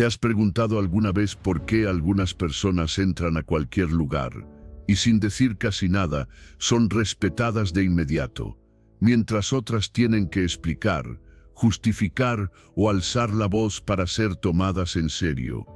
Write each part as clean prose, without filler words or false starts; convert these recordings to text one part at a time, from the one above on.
¿Te has preguntado alguna vez por qué algunas personas entran a cualquier lugar y sin decir casi nada son respetadas de inmediato, mientras otras tienen que explicar, justificar o alzar la voz para ser tomadas en serio?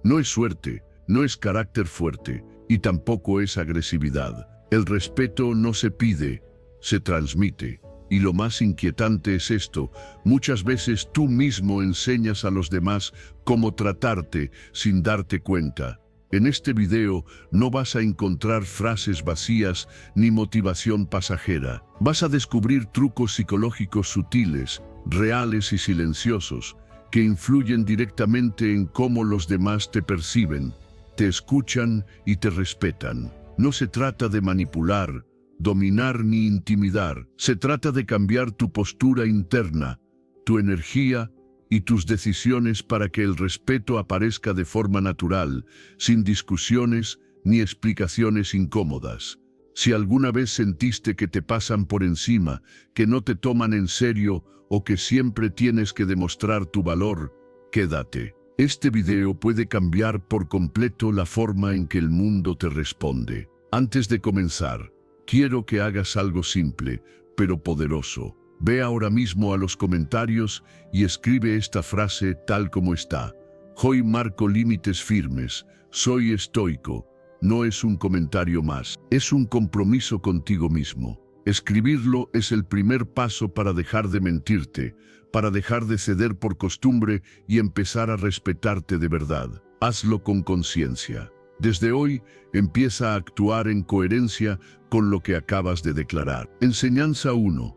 No es suerte, no es carácter fuerte y tampoco es agresividad. El respeto no se pide, se transmite. Y lo más inquietante es esto: muchas veces tú mismo enseñas a los demás cómo tratarte sin darte cuenta. En este video no vas a encontrar frases vacías ni motivación pasajera. Vas a descubrir trucos psicológicos sutiles, reales y silenciosos, que influyen directamente en cómo los demás te perciben, te escuchan y te respetan. No se trata de manipular, dominar ni intimidar. Se trata de cambiar tu postura interna, tu energía y tus decisiones para que el respeto aparezca de forma natural, sin discusiones ni explicaciones incómodas. Si alguna vez sentiste que te pasan por encima, que no te toman en serio o que siempre tienes que demostrar tu valor, quédate. Este video puede cambiar por completo la forma en que el mundo te responde. Antes de comenzar, quiero que hagas algo simple, pero poderoso. Ve ahora mismo a los comentarios y escribe esta frase tal como está. Hoy marco límites firmes, soy estoico. No es un comentario más, es un compromiso contigo mismo. Escribirlo es el primer paso para dejar de mentirte, para dejar de ceder por costumbre y empezar a respetarte de verdad. Hazlo con conciencia. Desde hoy, empieza a actuar en coherencia con lo que acabas de declarar. Enseñanza 1.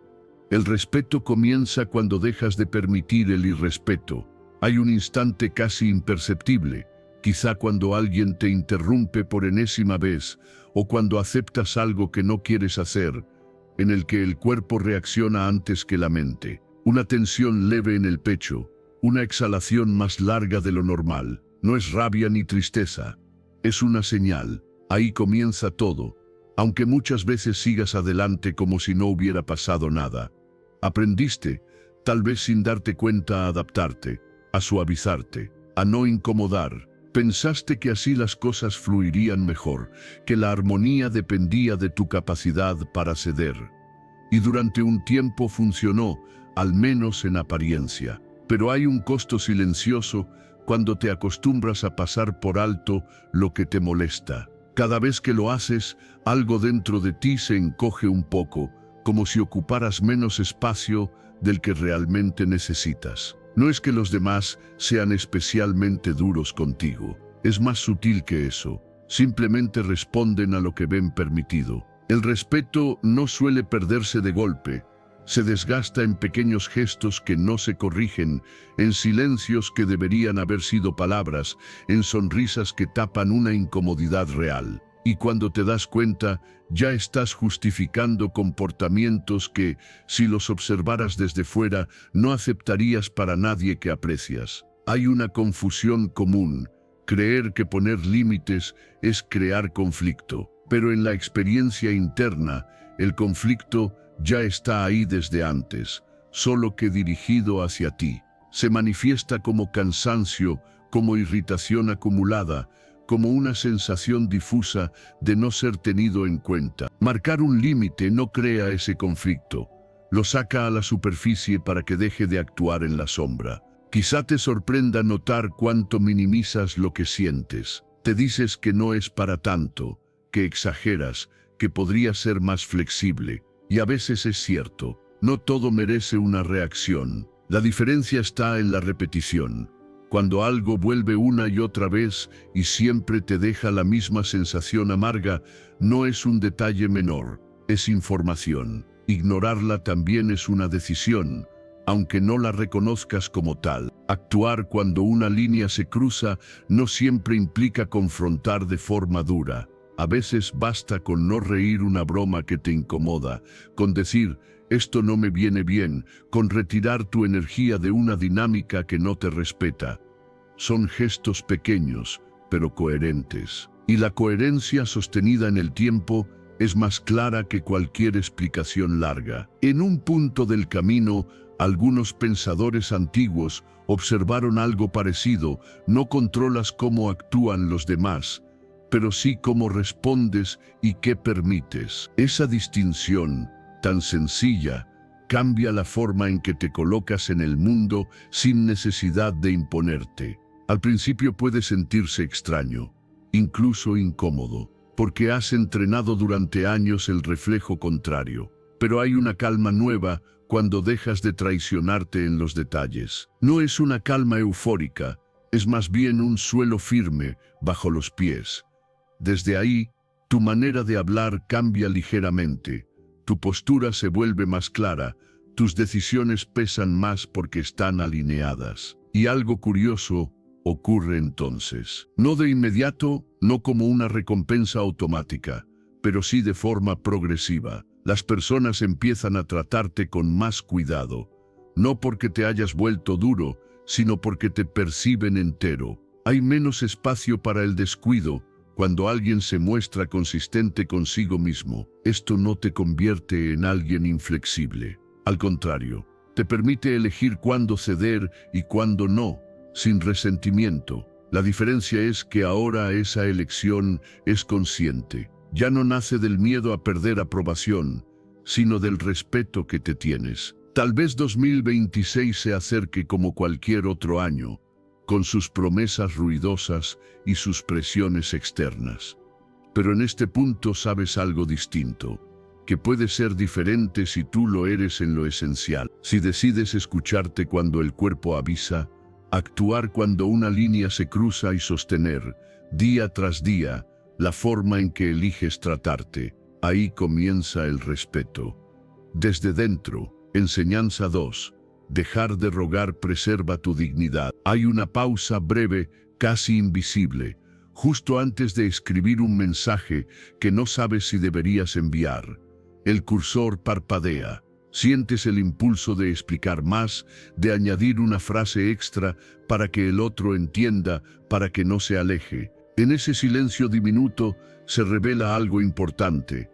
El respeto comienza cuando dejas de permitir el irrespeto. Hay un instante casi imperceptible, quizá cuando alguien te interrumpe por enésima vez o cuando aceptas algo que no quieres hacer, en el que el cuerpo reacciona antes que la mente. Una tensión leve en el pecho, una exhalación más larga de lo normal. No es rabia ni tristeza, es una señal. Ahí comienza todo, aunque muchas veces sigas adelante como si no hubiera pasado nada. Aprendiste, tal vez sin darte cuenta, a adaptarte, a suavizarte, a no incomodar. Pensaste que así las cosas fluirían mejor, que la armonía dependía de tu capacidad para ceder. Y durante un tiempo funcionó, al menos en apariencia. Pero hay un costo silencioso cuando te acostumbras a pasar por alto lo que te molesta. Cada vez que lo haces, algo dentro de ti se encoge un poco, como si ocuparas menos espacio del que realmente necesitas. No es que los demás sean especialmente duros contigo, es más sutil que eso. Simplemente responden a lo que ven permitido. El respeto no suele perderse de golpe. Se desgasta en pequeños gestos que no se corrigen, en silencios que deberían haber sido palabras, en sonrisas que tapan una incomodidad real. Y cuando te das cuenta, ya estás justificando comportamientos que, si los observaras desde fuera, no aceptarías para nadie que aprecias. Hay una confusión común: creer que poner límites es crear conflicto. Pero en la experiencia interna, el conflicto ya está ahí desde antes, solo que dirigido hacia ti. Se manifiesta como cansancio, como irritación acumulada, como una sensación difusa de no ser tenido en cuenta. Marcar un límite no crea ese conflicto, lo saca a la superficie para que deje de actuar en la sombra. Quizá te sorprenda notar cuánto minimizas lo que sientes. Te dices que no es para tanto, que exageras, que podría ser más flexible. Y a veces es cierto, no todo merece una reacción. La diferencia está en la repetición. Cuando algo vuelve una y otra vez y siempre te deja la misma sensación amarga, no es un detalle menor, es información. Ignorarla también es una decisión, aunque no la reconozcas como tal. Actuar cuando una línea se cruza no siempre implica confrontar de forma dura. A veces basta con no reír una broma que te incomoda, con decir «esto no me viene bien», con retirar tu energía de una dinámica que no te respeta. Son gestos pequeños, pero coherentes. Y la coherencia sostenida en el tiempo es más clara que cualquier explicación larga. En un punto del camino, Algunos pensadores antiguos observaron algo parecido. No controlas cómo actúan los demás, pero sí cómo respondes y qué permites. Esa distinción, tan sencilla, cambia la forma en que te colocas en el mundo sin necesidad de imponerte. Al principio puede sentirse extraño, incluso incómodo, porque has entrenado durante años el reflejo contrario. Pero hay una calma nueva cuando dejas de traicionarte en los detalles. No es una calma eufórica, es más bien un suelo firme bajo los pies. Desde ahí, tu manera de hablar cambia ligeramente, tu postura se vuelve más clara, tus decisiones pesan más porque están alineadas. Y algo curioso ocurre entonces. No de inmediato, no como una recompensa automática, pero sí de forma progresiva. Las personas empiezan a tratarte con más cuidado, no porque te hayas vuelto duro, sino porque te perciben entero. Hay menos espacio para el descuido cuando alguien se muestra consistente consigo mismo. Esto no te convierte en alguien inflexible. Al contrario, te permite elegir cuándo ceder y cuándo no, sin resentimiento. La diferencia es que ahora esa elección es consciente. Ya no nace del miedo a perder aprobación, sino del respeto que te tienes. Tal vez 2026 se acerque como cualquier otro año, con sus promesas ruidosas y sus presiones externas. Pero en este punto sabes algo distinto, que puede ser diferente si tú lo eres en lo esencial. Si decides escucharte cuando el cuerpo avisa, actuar cuando una línea se cruza y sostener, día tras día, la forma en que eliges tratarte, ahí comienza el respeto. Desde dentro, enseñanza 2. Dejar de rogar preserva tu dignidad. Hay una pausa breve, casi invisible, justo antes de escribir un mensaje que no sabes si deberías enviar. El cursor parpadea. Sientes el impulso de explicar más, de añadir una frase extra para que el otro entienda, para que no se aleje. En ese silencio diminuto se revela algo importante.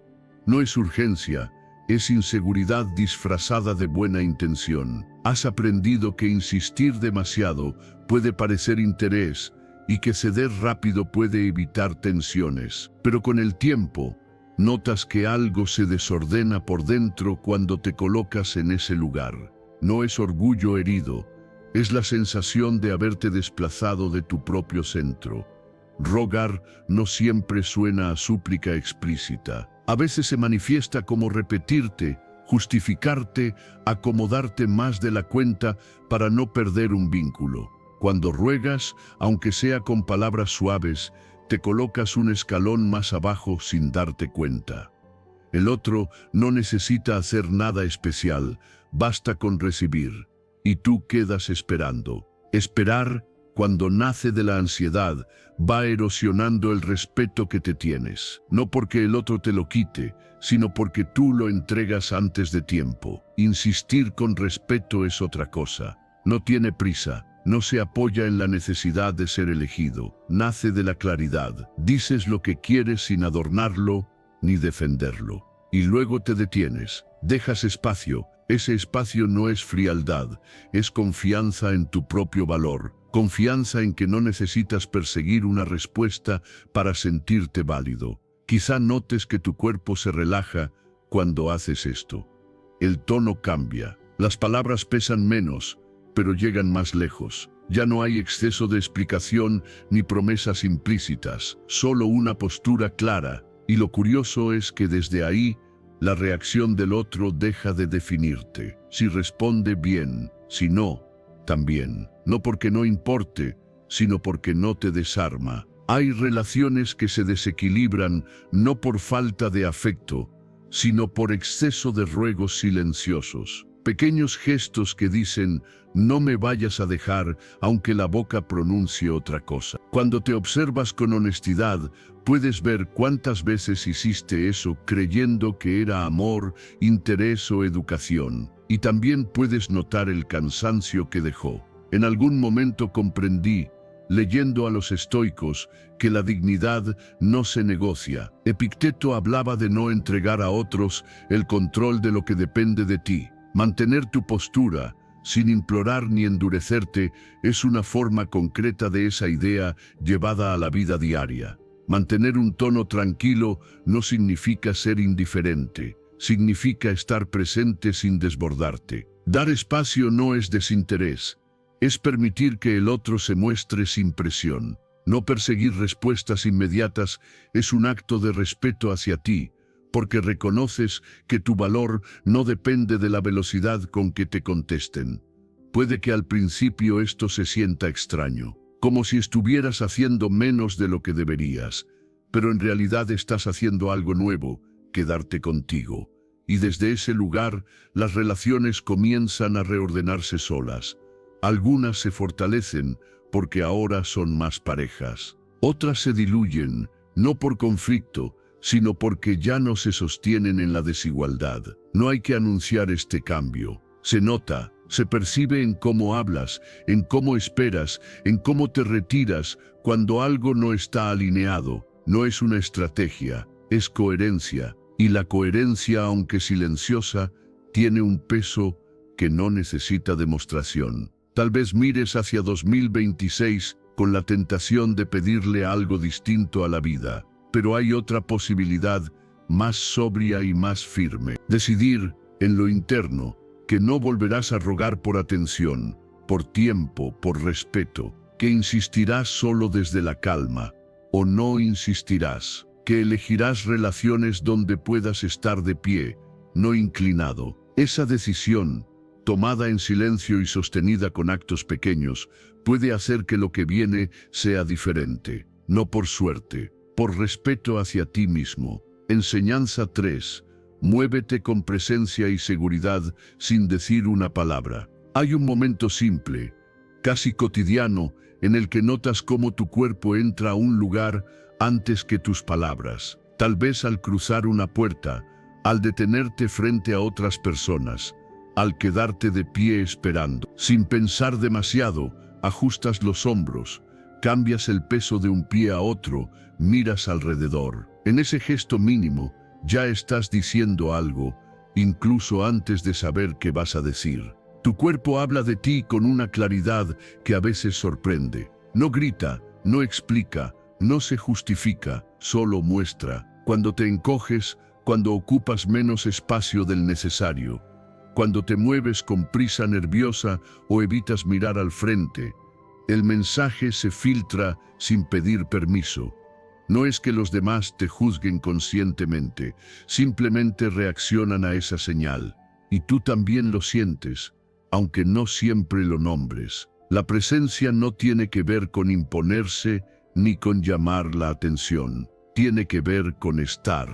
No es urgencia, es inseguridad disfrazada de buena intención. Has aprendido que insistir demasiado puede parecer interés y que ceder rápido puede evitar tensiones. Pero con el tiempo, notas que algo se desordena por dentro cuando te colocas en ese lugar. No es orgullo herido, es la sensación de haberte desplazado de tu propio centro. Rogar no siempre suena a súplica explícita. A veces se manifiesta como repetirte, justificarte, acomodarte más de la cuenta para no perder un vínculo. Cuando ruegas, aunque sea con palabras suaves, te colocas un escalón más abajo sin darte cuenta. El otro no necesita hacer nada especial, basta con recibir. Y tú quedas esperando. Esperar, cuando nace de la ansiedad, va erosionando el respeto que te tienes. No porque el otro te lo quite, sino porque tú lo entregas antes de tiempo. Insistir con respeto es otra cosa. No tiene prisa. No se apoya en la necesidad de ser elegido, nace de la claridad. Dices lo que quieres sin adornarlo ni defenderlo. Y luego te detienes, dejas espacio. Ese espacio no es frialdad, es confianza en tu propio valor. Confianza en que no necesitas perseguir una respuesta para sentirte válido. Quizá notes que tu cuerpo se relaja cuando haces esto. El tono cambia, las palabras pesan menos, pero llegan más lejos. Ya no hay exceso de explicación ni promesas implícitas, solo una postura clara. Y lo curioso es que desde ahí, la reacción del otro deja de definirte. Si responde bien, si no, también. No porque no importe, sino porque no te desarma. Hay relaciones que se desequilibran no por falta de afecto, sino por exceso de ruegos silenciosos. Pequeños gestos que dicen, no me vayas a dejar, aunque la boca pronuncie otra cosa. Cuando te observas con honestidad, puedes ver cuántas veces hiciste eso creyendo que era amor, interés o educación. Y también puedes notar el cansancio que dejó. En algún momento comprendí, leyendo a los estoicos, que la dignidad no se negocia. Epicteto hablaba de no entregar a otros el control de lo que depende de ti. Mantener tu postura, sin implorar ni endurecerte, es una forma concreta de esa idea llevada a la vida diaria. Mantener un tono tranquilo no significa ser indiferente, significa estar presente sin desbordarte. Dar espacio no es desinterés, es permitir que el otro se muestre sin presión. No perseguir respuestas inmediatas es un acto de respeto hacia ti, porque reconoces que tu valor no depende de la velocidad con que te contesten. Puede que al principio esto se sienta extraño, como si estuvieras haciendo menos de lo que deberías, pero en realidad estás haciendo algo nuevo, quedarte contigo. Y desde ese lugar, las relaciones comienzan a reordenarse solas. Algunas se fortalecen porque ahora son más parejas. Otras se diluyen, no por conflicto, sino porque ya no se sostienen en la desigualdad. No hay que anunciar este cambio. Se nota, se percibe en cómo hablas, en cómo esperas, en cómo te retiras cuando algo no está alineado. No es una estrategia, es coherencia. Y la coherencia, aunque silenciosa, tiene un peso que no necesita demostración. Tal vez mires hacia 2026 con la tentación de pedirle algo distinto a la vida, pero hay otra posibilidad más sobria y más firme. Decidir, en lo interno, que no volverás a rogar por atención, por tiempo, por respeto, que insistirás solo desde la calma, o no insistirás, que elegirás relaciones donde puedas estar de pie, no inclinado. Esa decisión, tomada en silencio y sostenida con actos pequeños, puede hacer que lo que viene sea diferente, no por suerte, por respeto hacia ti mismo. Enseñanza 3. Muévete con presencia y seguridad sin decir una palabra. Hay un momento simple, casi cotidiano, en el que notas cómo tu cuerpo entra a un lugar antes que tus palabras. Tal vez al cruzar una puerta, al detenerte frente a otras personas, al quedarte de pie esperando. Sin pensar demasiado, ajustas los hombros, cambias el peso de un pie a otro, miras alrededor. En ese gesto mínimo, ya estás diciendo algo, incluso antes de saber qué vas a decir. Tu cuerpo habla de ti con una claridad que a veces sorprende. No grita, no explica, no se justifica, solo muestra. Cuando te encoges, cuando ocupas menos espacio del necesario, cuando te mueves con prisa nerviosa o evitas mirar al frente, el mensaje se filtra sin pedir permiso. No es que los demás te juzguen conscientemente, simplemente reaccionan a esa señal. Y tú también lo sientes, aunque no siempre lo nombres. La presencia no tiene que ver con imponerse ni con llamar la atención. Tiene que ver con estar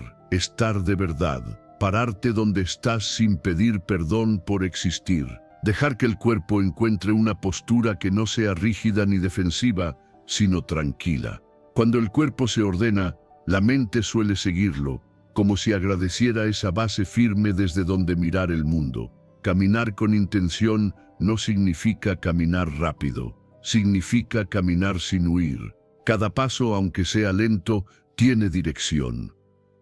de verdad. Pararte donde estás sin pedir perdón por existir. Dejar que el cuerpo encuentre una postura que no sea rígida ni defensiva, sino tranquila. Cuando el cuerpo se ordena, la mente suele seguirlo, como si agradeciera esa base firme desde donde mirar el mundo. Caminar con intención no significa caminar rápido, significa caminar sin huir. Cada paso, aunque sea lento, tiene dirección.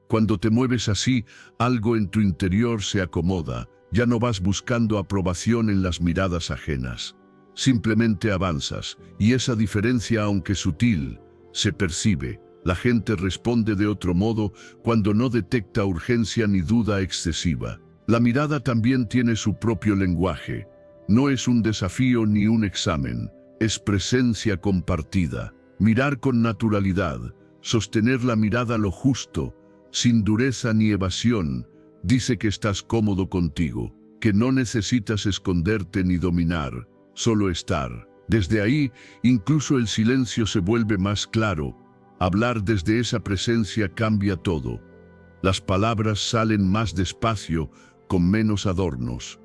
Cuando te mueves así, algo en tu interior se acomoda. Ya no vas buscando aprobación en las miradas ajenas. Simplemente avanzas, y esa diferencia, aunque sutil, se percibe. La gente responde de otro modo cuando no detecta urgencia ni duda excesiva. La mirada también tiene su propio lenguaje. No es un desafío ni un examen, es presencia compartida. Mirar con naturalidad, sostener la mirada lo justo, sin dureza ni evasión, dice que estás cómodo contigo, que no necesitas esconderte ni dominar, solo estar. Desde ahí, incluso el silencio se vuelve más claro. Hablar desde esa presencia cambia todo. Las palabras salen más despacio, con menos adornos.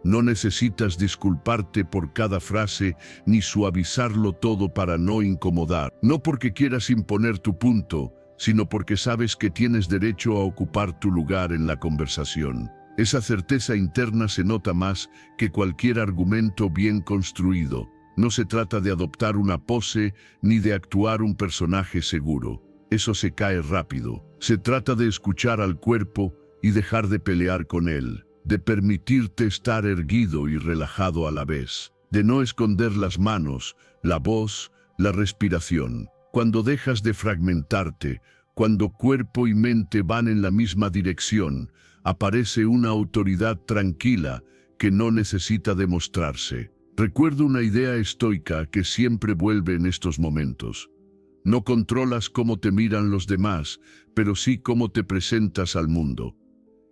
No necesitas disculparte por cada frase ni suavizarlo todo para no incomodar. No porque quieras imponer tu punto, sino porque sabes que tienes derecho a ocupar tu lugar en la conversación. Esa certeza interna se nota más que cualquier argumento bien construido. No se trata de adoptar una pose ni de actuar un personaje seguro. Eso se cae rápido. Se trata de escuchar al cuerpo y dejar de pelear con él. de permitirte estar erguido y relajado a la vez, de no esconder las manos, la voz, la respiración. Cuando dejas de fragmentarte, cuando cuerpo y mente van en la misma dirección, aparece una autoridad tranquila que no necesita demostrarse. Recuerdo una idea estoica que siempre vuelve en estos momentos. No controlas cómo te miran los demás, pero sí cómo te presentas al mundo.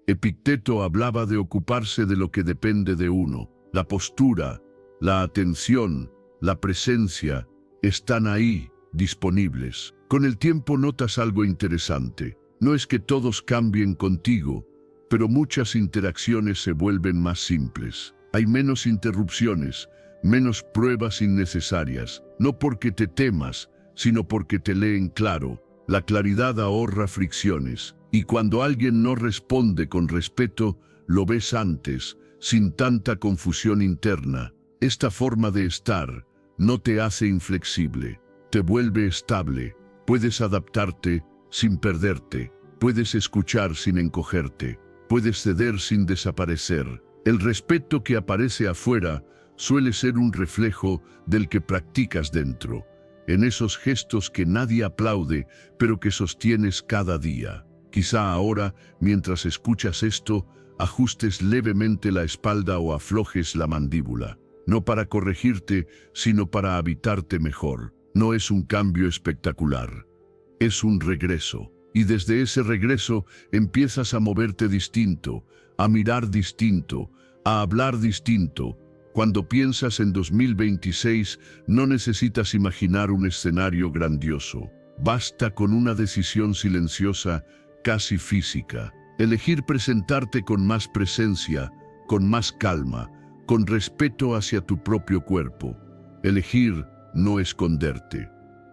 Epicteto hablaba de ocuparse de lo que depende de uno. La postura, la atención, la presencia, están ahí, disponibles. Con el tiempo notas algo interesante. No es que todos cambien contigo, pero muchas interacciones se vuelven más simples. Hay menos interrupciones, menos pruebas innecesarias, no porque te temas, sino porque te leen claro. La claridad ahorra fricciones, y cuando alguien no responde con respeto, lo ves antes, sin tanta confusión interna. Esta forma de estar no te hace inflexible, te vuelve estable. Puedes adaptarte sin perderte, puedes escuchar sin encogerte, puedes ceder sin desaparecer. El respeto que aparece afuera suele ser un reflejo del que practicas dentro, en esos gestos que nadie aplaude, pero que sostienes cada día. Quizá ahora, mientras escuchas esto, ajustes levemente la espalda o aflojes la mandíbula. No para corregirte, sino para habitarte mejor. No es un cambio espectacular, es un regreso. Y desde ese regreso empiezas a moverte distinto, a mirar distinto, a hablar distinto. Cuando piensas en 2026, no necesitas imaginar un escenario grandioso. Basta con una decisión silenciosa, casi física. Elegir presentarte con más presencia, con más calma, con respeto hacia tu propio cuerpo. Elegir no esconderte.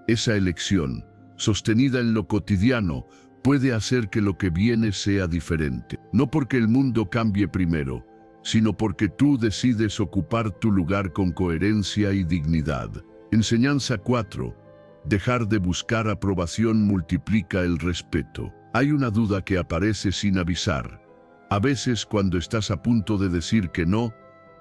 Esa elección, sostenida en lo cotidiano, puede hacer que lo que viene sea diferente. No porque el mundo cambie primero, sino porque tú decides ocupar tu lugar con coherencia y dignidad. Enseñanza 4. Dejar de buscar aprobación multiplica el respeto. Hay una duda que aparece sin avisar. A veces cuando estás a punto de decir que no,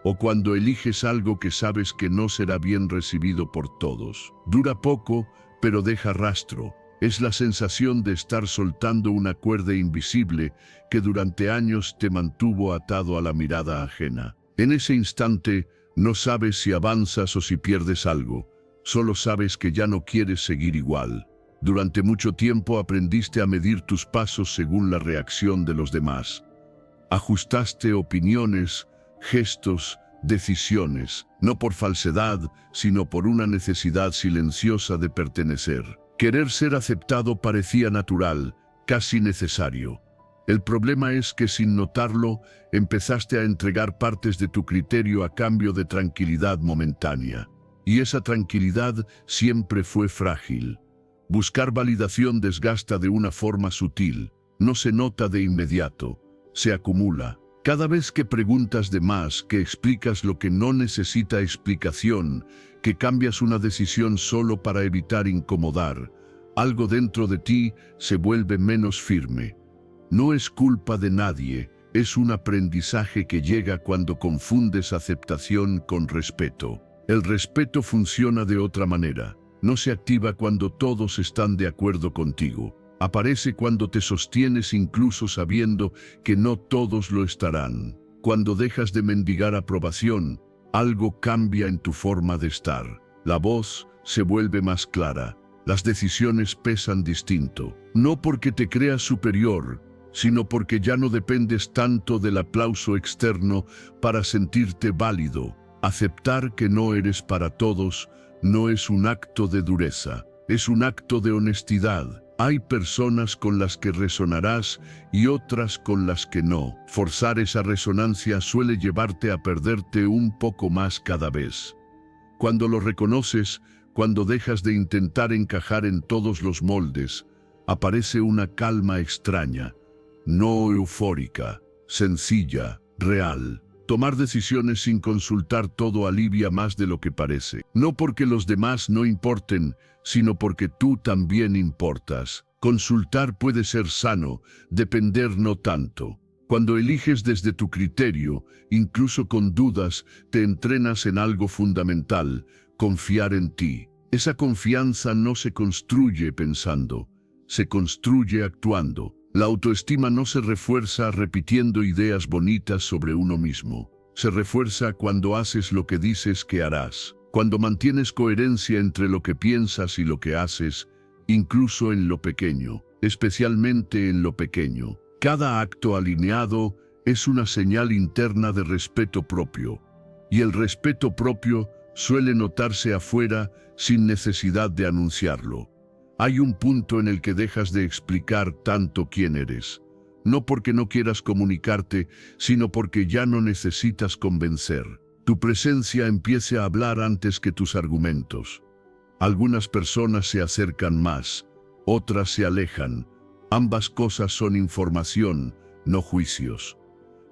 o cuando eliges algo que sabes que no será bien recibido por todos. Dura poco, pero deja rastro. Es la sensación de estar soltando una cuerda invisible que durante años te mantuvo atado a la mirada ajena. En ese instante, no sabes si avanzas o si pierdes algo. Solo sabes que ya no quieres seguir igual. Durante mucho tiempo aprendiste a medir tus pasos según la reacción de los demás. Ajustaste opiniones, gestos, decisiones, no por falsedad, sino por una necesidad silenciosa de pertenecer. Querer ser aceptado parecía natural, casi necesario. El problema es que sin notarlo, empezaste a entregar partes de tu criterio a cambio de tranquilidad momentánea. Y esa tranquilidad siempre fue frágil. Buscar validación desgasta de una forma sutil, no se nota de inmediato, se acumula. Cada vez que preguntas de más, que explicas lo que no necesita explicación, que cambias una decisión solo para evitar incomodar, algo dentro de ti se vuelve menos firme. No es culpa de nadie, es un aprendizaje que llega cuando confundes aceptación con respeto. El respeto funciona de otra manera. No se activa cuando todos están de acuerdo contigo. Aparece cuando te sostienes incluso sabiendo que no todos lo estarán. Cuando dejas de mendigar aprobación, algo cambia en tu forma de estar. La voz se vuelve más clara. Las decisiones pesan distinto. No porque te creas superior, sino porque ya no dependes tanto del aplauso externo para sentirte válido. Aceptar que no eres para todos no es un acto de dureza, es un acto de honestidad. Hay personas con las que resonarás y otras con las que no. Forzar esa resonancia suele llevarte a perderte un poco más cada vez. Cuando lo reconoces, cuando dejas de intentar encajar en todos los moldes, aparece una calma extraña, no eufórica, sencilla, real. Tomar decisiones sin consultar todo alivia más de lo que parece. No porque los demás no importen, sino porque tú también importas. Consultar puede ser sano, depender no tanto. Cuando eliges desde tu criterio, incluso con dudas, te entrenas en algo fundamental: confiar en ti. Esa confianza no se construye pensando, se construye actuando. La autoestima no se refuerza repitiendo ideas bonitas sobre uno mismo. Se refuerza cuando haces lo que dices que harás, cuando mantienes coherencia entre lo que piensas y lo que haces, incluso en lo pequeño, especialmente en lo pequeño. Cada acto alineado es una señal interna de respeto propio, y el respeto propio suele notarse afuera sin necesidad de anunciarlo. Hay un punto en el que dejas de explicar tanto quién eres, no porque no quieras comunicarte, sino porque ya no necesitas convencer. Tu presencia empieza a hablar antes que tus argumentos. Algunas personas se acercan más, otras se alejan. Ambas cosas son información, no juicios.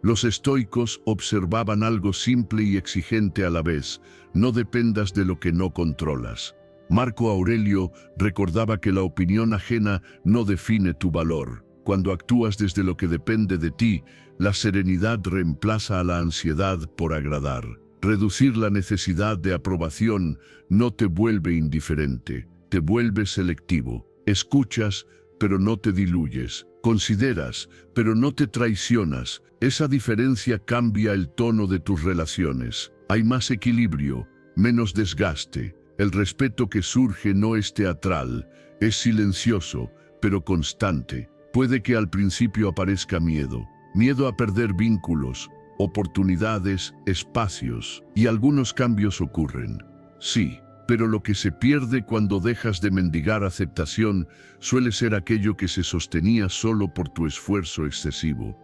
Los estoicos observaban algo simple y exigente a la vez: no dependas de lo que no controlas. Marco Aurelio recordaba que la opinión ajena no define tu valor. Cuando actúas desde lo que depende de ti, la serenidad reemplaza a la ansiedad por agradar. Reducir la necesidad de aprobación no te vuelve indiferente, te vuelve selectivo. Escuchas, pero no te diluyes. Consideras, pero no te traicionas. Esa diferencia cambia el tono de tus relaciones. Hay más equilibrio, menos desgaste. El respeto que surge no es teatral, es silencioso, pero constante. Puede que al principio aparezca miedo, miedo a perder vínculos, oportunidades, espacios, y algunos cambios ocurren. Sí, pero lo que se pierde cuando dejas de mendigar aceptación suele ser aquello que se sostenía solo por tu esfuerzo excesivo.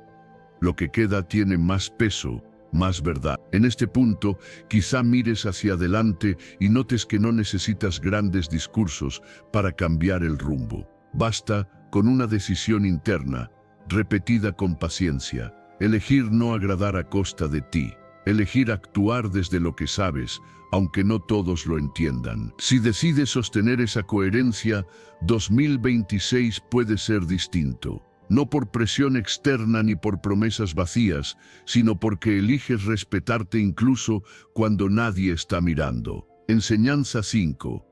Lo que queda tiene más peso, más verdad. En este punto, quizá mires hacia adelante y notes que no necesitas grandes discursos para cambiar el rumbo. Basta con una decisión interna, repetida con paciencia. Elegir no agradar a costa de ti. Elegir actuar desde lo que sabes, aunque no todos lo entiendan. Si decides sostener esa coherencia, 2026 puede ser distinto. No por presión externa ni por promesas vacías, sino porque eliges respetarte incluso cuando nadie está mirando. Enseñanza 5.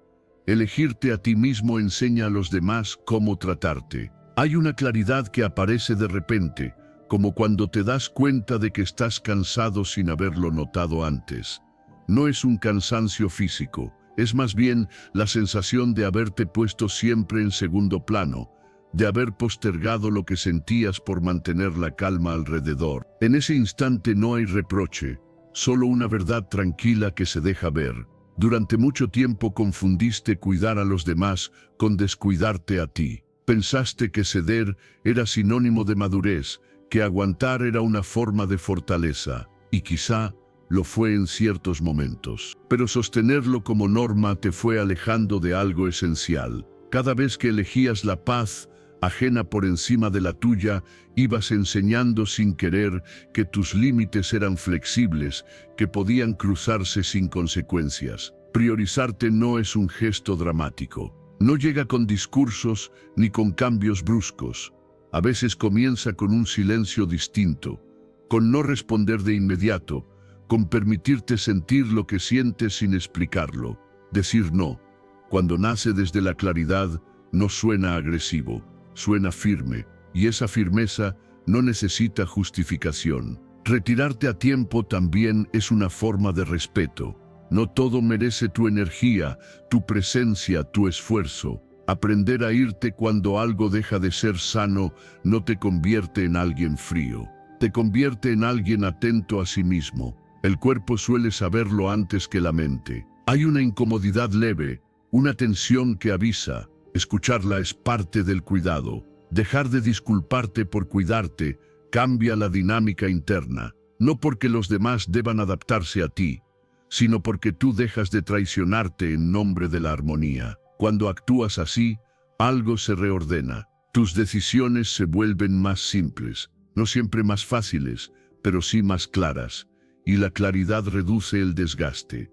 Elegirte a ti mismo enseña a los demás cómo tratarte. Hay una claridad que aparece de repente, como cuando te das cuenta de que estás cansado sin haberlo notado antes. No es un cansancio físico, es más bien la sensación de haberte puesto siempre en segundo plano, de haber postergado lo que sentías por mantener la calma alrededor. En ese instante no hay reproche, solo una verdad tranquila que se deja ver. Durante mucho tiempo confundiste cuidar a los demás con descuidarte a ti. Pensaste que ceder era sinónimo de madurez, que aguantar era una forma de fortaleza, y quizá lo fue en ciertos momentos. Pero sostenerlo como norma te fue alejando de algo esencial. Cada vez que elegías la paz ajena por encima de la tuya, ibas enseñando sin querer que tus límites eran flexibles, que podían cruzarse sin consecuencias. Priorizarte no es un gesto dramático. No llega con discursos ni con cambios bruscos. A veces comienza con un silencio distinto, con no responder de inmediato, con permitirte sentir lo que sientes sin explicarlo. Decir no, cuando nace desde la claridad, no suena agresivo, suena firme, y esa firmeza no necesita justificación. Retirarte a tiempo también es una forma de respeto. No todo merece tu energía, tu presencia, tu esfuerzo. Aprender a irte cuando algo deja de ser sano no te convierte en alguien frío. Te convierte en alguien atento a sí mismo. El cuerpo suele saberlo antes que la mente. Hay una incomodidad leve, una tensión que avisa. Escucharla es parte del cuidado. Dejar de disculparte por cuidarte cambia la dinámica interna. No porque los demás deban adaptarse a ti, sino porque tú dejas de traicionarte en nombre de la armonía. Cuando actúas así, algo se reordena. Tus decisiones se vuelven más simples, no siempre más fáciles, pero sí más claras, y la claridad reduce el desgaste.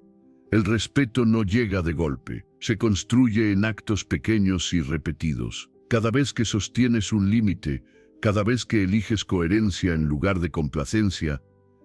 El respeto no llega de golpe, se construye en actos pequeños y repetidos. Cada vez que sostienes un límite, Cada vez que eliges coherencia en lugar de complacencia,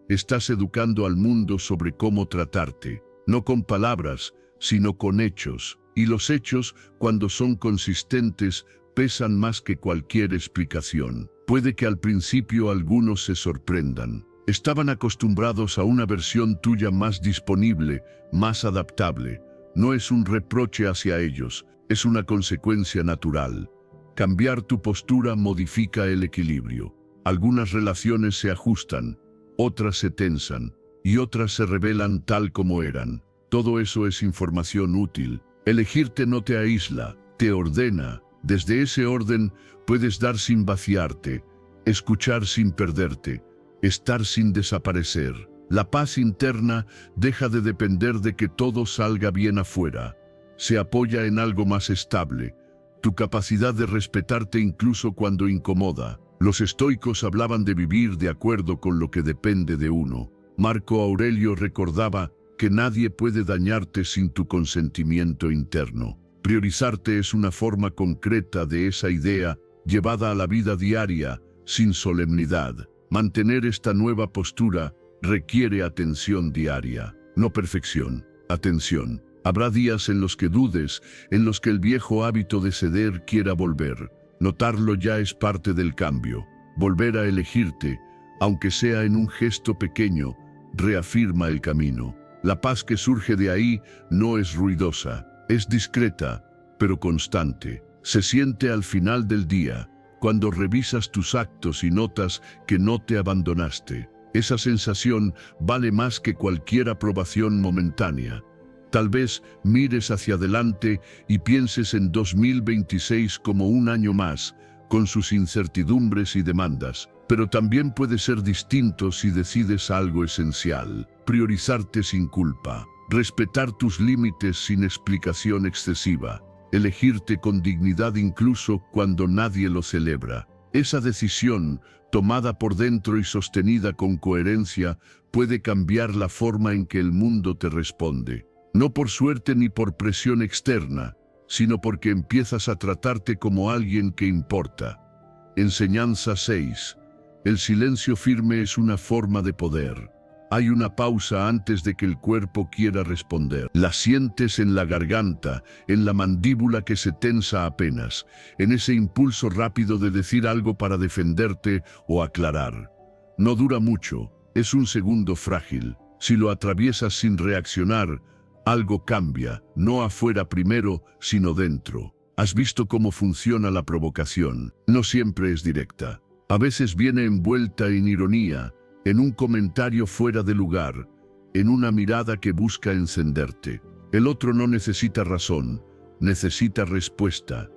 estás educando al mundo sobre cómo tratarte, no con palabras, sino con hechos. Y los hechos, cuando son consistentes, pesan más que cualquier explicación. Puede que al principio algunos se sorprendan. Estaban acostumbrados a una versión tuya más disponible, más adaptable. No es un reproche hacia ellos, es una consecuencia natural. Cambiar tu postura modifica el equilibrio. Algunas relaciones se ajustan, otras se tensan, y otras se revelan tal como eran. Todo eso es información útil. Elegirte no te aísla, te ordena. Desde ese orden puedes dar sin vaciarte, escuchar sin perderte, estar sin desaparecer. La paz interna deja de depender de que todo salga bien afuera. Se apoya en algo más estable, tu capacidad de respetarte incluso cuando incomoda. Los estoicos hablaban de vivir de acuerdo con lo que depende de uno. Marco Aurelio recordaba que nadie puede dañarte sin tu consentimiento interno. Priorizarte es una forma concreta de esa idea llevada a la vida diaria, sin solemnidad. Mantener esta nueva postura requiere atención diaria, no perfección, atención. Habrá días en los que dudes, en los que el viejo hábito de ceder quiera volver. Notarlo ya es parte del cambio. Volver a elegirte, aunque sea en un gesto pequeño, reafirma el camino. La paz que surge de ahí no es ruidosa, es discreta, pero constante. Se siente al final del día, cuando revisas tus actos y notas que no te abandonaste. Esa sensación vale más que cualquier aprobación momentánea. Tal vez mires hacia adelante y pienses en 2026 como un año más, con sus incertidumbres y demandas, pero también puede ser distinto si decides algo esencial: priorizarte sin culpa, respetar tus límites sin explicación excesiva, elegirte con dignidad incluso cuando nadie lo celebra. Esa decisión, tomada por dentro y sostenida con coherencia, puede cambiar la forma en que el mundo te responde. No por suerte ni por presión externa, sino porque empiezas a tratarte como alguien que importa. Enseñanza 6. El silencio firme es una forma de poder. Hay una pausa antes de que el cuerpo quiera responder. La sientes en la garganta, en la mandíbula que se tensa apenas, en ese impulso rápido de decir algo para defenderte o aclarar. No dura mucho, es un segundo frágil. Si lo atraviesas sin reaccionar, algo cambia, no afuera primero, sino dentro. ¿Has visto cómo funciona la provocación? No siempre es directa. A veces viene envuelta en ironía, en un comentario fuera de lugar, en una mirada que busca encenderte. El otro no necesita razón, necesita respuesta.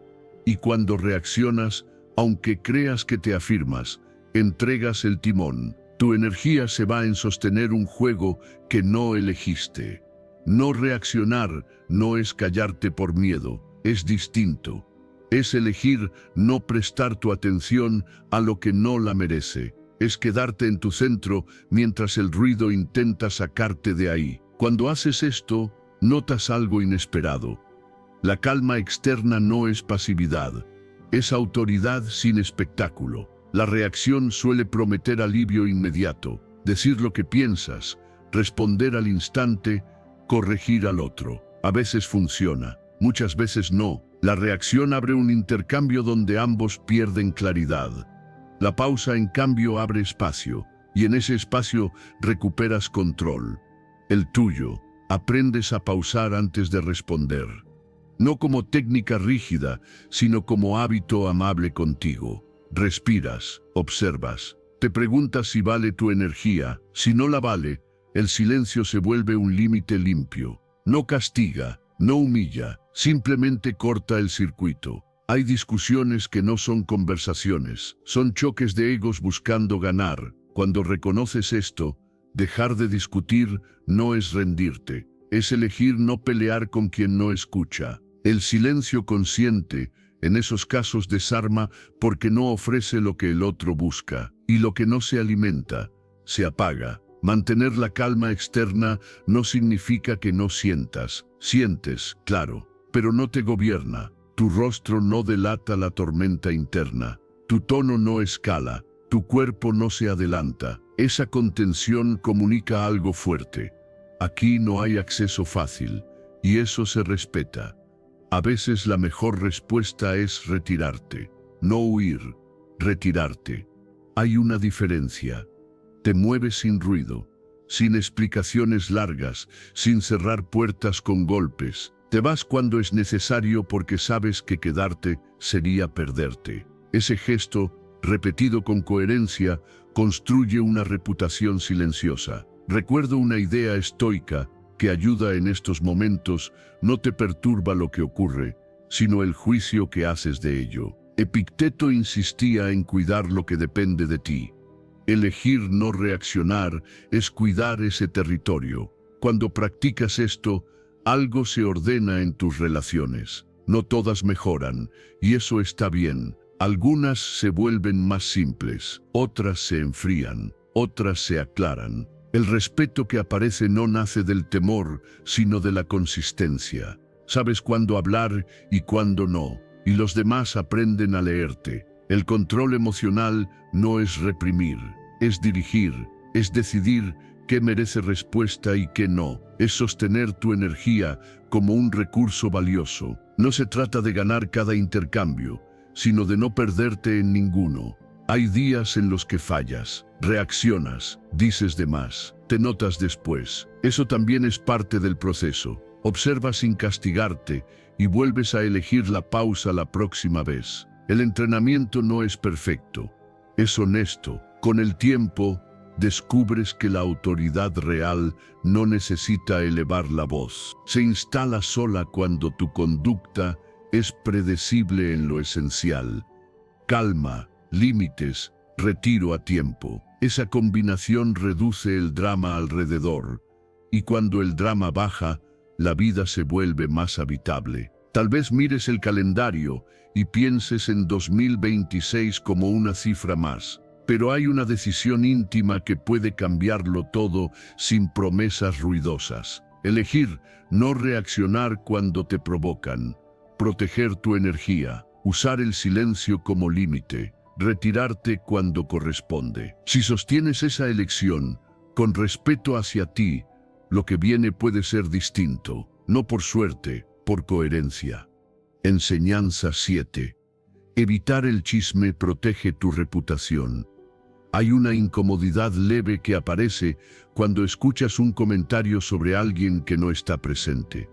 Y cuando reaccionas, aunque creas que te afirmas, entregas el timón. Tu energía se va en sostener un juego que no elegiste. No reaccionar no es callarte por miedo, es distinto. Es elegir no prestar tu atención a lo que no la merece. Es quedarte en tu centro mientras el ruido intenta sacarte de ahí. Cuando haces esto, notas algo inesperado. La calma externa no es pasividad, es autoridad sin espectáculo. La reacción suele prometer alivio inmediato, decir lo que piensas, responder al instante, corregir al otro. A veces funciona, muchas veces no. La reacción abre un intercambio donde ambos pierden claridad. La pausa, en cambio, abre espacio, y en ese espacio recuperas control. El tuyo. Aprendes a pausar antes de responder. No como técnica rígida, sino como hábito amable contigo. Respiras, observas, te preguntas si vale tu energía. Si no la vale, el silencio se vuelve un límite limpio. No castiga, no humilla, simplemente corta el circuito. Hay discusiones que no son conversaciones, son choques de egos buscando ganar. Cuando reconoces esto, dejar de discutir no es rendirte, es elegir no pelear con quien no escucha. El silencio consciente, en esos casos, desarma porque no ofrece lo que el otro busca, y lo que no se alimenta, se apaga. Mantener la calma externa no significa que no sientas. Sientes, claro, pero no te gobierna. Tu rostro no delata la tormenta interna. Tu tono no escala, tu cuerpo no se adelanta. Esa contención comunica algo fuerte. Aquí no hay acceso fácil, y eso se respeta. A veces la mejor respuesta es retirarte, no huir, retirarte. Hay una diferencia. Te mueves sin ruido, sin explicaciones largas, sin cerrar puertas con golpes. Te vas cuando es necesario porque sabes que quedarte sería perderte. Ese gesto, repetido con coherencia, construye una reputación silenciosa. Recuerdo una idea estoica que ayuda en estos momentos. No te perturba lo que ocurre, sino el juicio que haces de ello. Epicteto insistía en cuidar lo que depende de ti. Elegir no reaccionar es cuidar ese territorio. Cuando practicas esto, algo se ordena en tus relaciones. No todas mejoran, y eso está bien. Algunas se vuelven más simples, otras se enfrían, otras se aclaran. El respeto que aparece no nace del temor, sino de la consistencia. Sabes cuándo hablar y cuándo no, y los demás aprenden a leerte. El control emocional no es reprimir, es dirigir, es decidir qué merece respuesta y qué no. Es sostener tu energía como un recurso valioso. No se trata de ganar cada intercambio, sino de no perderte en ninguno. Hay días en los que fallas, reaccionas, dices de más, te notas después. Eso también es parte del proceso. Observa sin castigarte y vuelves a elegir la pausa la próxima vez. El entrenamiento no es perfecto, es honesto. Con el tiempo, descubres que la autoridad real no necesita elevar la voz. Se instala sola cuando tu conducta es predecible en lo esencial. Calma, límites, retiro a tiempo. Esa combinación reduce el drama alrededor, y cuando el drama baja, la vida se vuelve más habitable. Tal vez mires el calendario y pienses en 2026 como una cifra más, pero hay una decisión íntima que puede cambiarlo todo sin promesas ruidosas. Elegir no reaccionar cuando te provocan. Proteger tu energía, usar el silencio como límite, retirarte cuando corresponde. Si sostienes esa elección, con respeto hacia ti, lo que viene puede ser distinto, no por suerte, por coherencia. Enseñanza 7. Evitar el chisme protege tu reputación. Hay una incomodidad leve que aparece cuando escuchas un comentario sobre alguien que no está presente.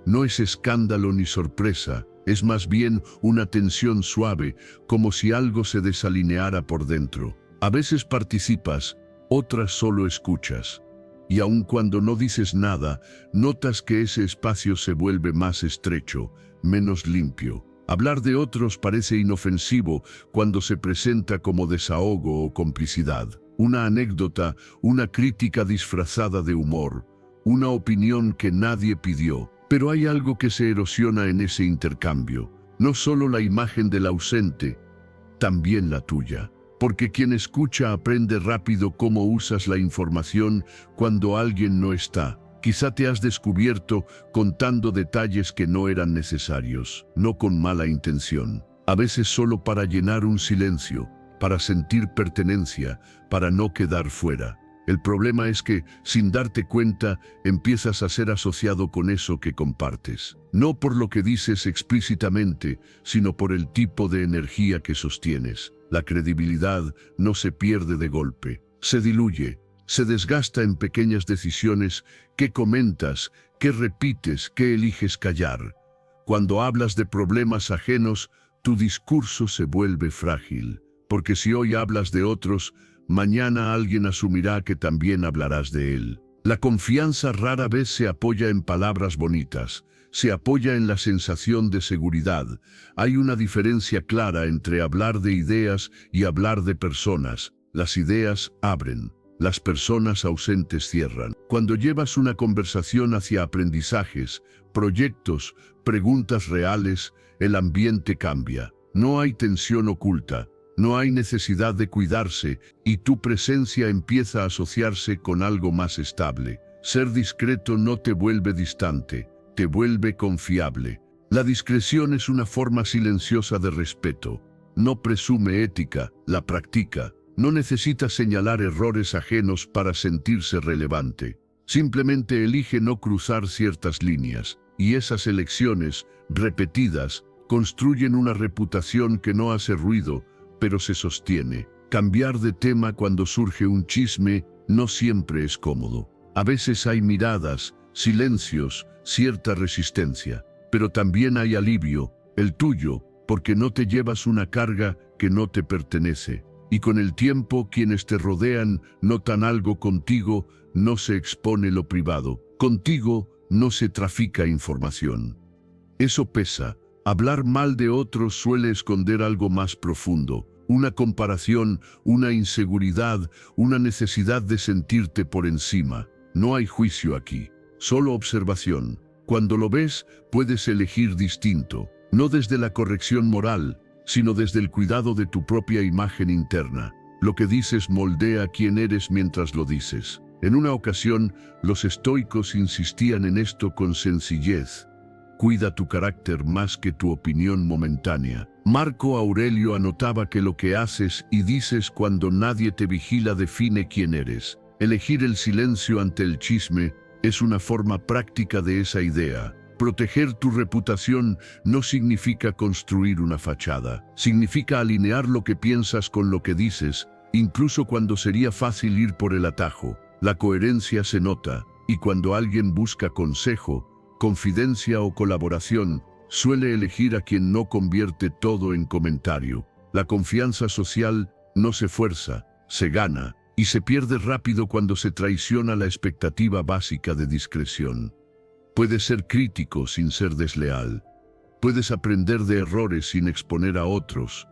No es escándalo ni sorpresa, es más bien una tensión suave, como si algo se desalineara por dentro. A veces participas, otras solo escuchas. Y aun cuando no dices nada, notas que ese espacio se vuelve más estrecho, menos limpio. Hablar de otros parece inofensivo cuando se presenta como desahogo o complicidad. Una anécdota, una crítica disfrazada de humor, una opinión que nadie pidió. Pero hay algo que se erosiona en ese intercambio. No solo la imagen del ausente, también la tuya. Porque quien escucha aprende rápido cómo usas la información cuando alguien no está. Quizá te has descubierto contando detalles que no eran necesarios, no con mala intención. A veces solo para llenar un silencio, para sentir pertenencia, para no quedar fuera. El problema es que, sin darte cuenta, empiezas a ser asociado con eso que compartes. No por lo que dices explícitamente, sino por el tipo de energía que sostienes. La credibilidad no se pierde de golpe, se diluye, se desgasta en pequeñas decisiones que comentas, que repites, que eliges callar. Cuando hablas de problemas ajenos, tu discurso se vuelve frágil, porque si hoy hablas de otros, mañana alguien asumirá que también hablarás de él. La confianza rara vez se apoya en palabras bonitas, se apoya en la sensación de seguridad. Hay una diferencia clara entre hablar de ideas y hablar de personas. Las ideas abren, las personas ausentes cierran. Cuando llevas una conversación hacia aprendizajes, proyectos, preguntas reales, el ambiente cambia. No hay tensión oculta. No hay necesidad de cuidarse y tu presencia empieza a asociarse con algo más estable. Ser discreto no te vuelve distante, te vuelve confiable. La discreción es una forma silenciosa de respeto. no presume ética, la practica. No necesita señalar errores ajenos para sentirse relevante. Simplemente elige no cruzar ciertas líneas, y esas elecciones, repetidas, construyen una reputación que no hace ruido, pero se sostiene. Cambiar de tema cuando surge un chisme no siempre es cómodo. A veces hay miradas, silencios, cierta resistencia, pero también hay alivio, el tuyo, porque no te llevas una carga que no te pertenece. Y con el tiempo, quienes te rodean notan algo contigo, no se expone lo privado. Contigo no se trafica información. Eso pesa. Hablar mal de otros suele esconder algo más profundo. Una comparación, una inseguridad, una necesidad de sentirte por encima. No hay juicio aquí, solo observación. Cuando lo ves, puedes elegir distinto. No desde la corrección moral, sino desde el cuidado de tu propia imagen interna. Lo que dices moldea quién eres mientras lo dices. En una ocasión, los estoicos insistían en esto con sencillez. Cuida tu carácter más que tu opinión momentánea. Marco Aurelio anotaba que lo que haces y dices cuando nadie te vigila define quién eres. Elegir el silencio ante el chisme es una forma práctica de esa idea. Proteger tu reputación no significa construir una fachada. Significa alinear lo que piensas con lo que dices, incluso cuando sería fácil ir por el atajo. La coherencia se nota, y cuando alguien busca consejo, confidencia o colaboración, suele elegir a quien no convierte todo en comentario. La confianza social no se fuerza, se gana, y se pierde rápido cuando se traiciona la expectativa básica de discreción. Puedes ser crítico sin ser desleal. Puedes aprender de errores sin exponer a otros.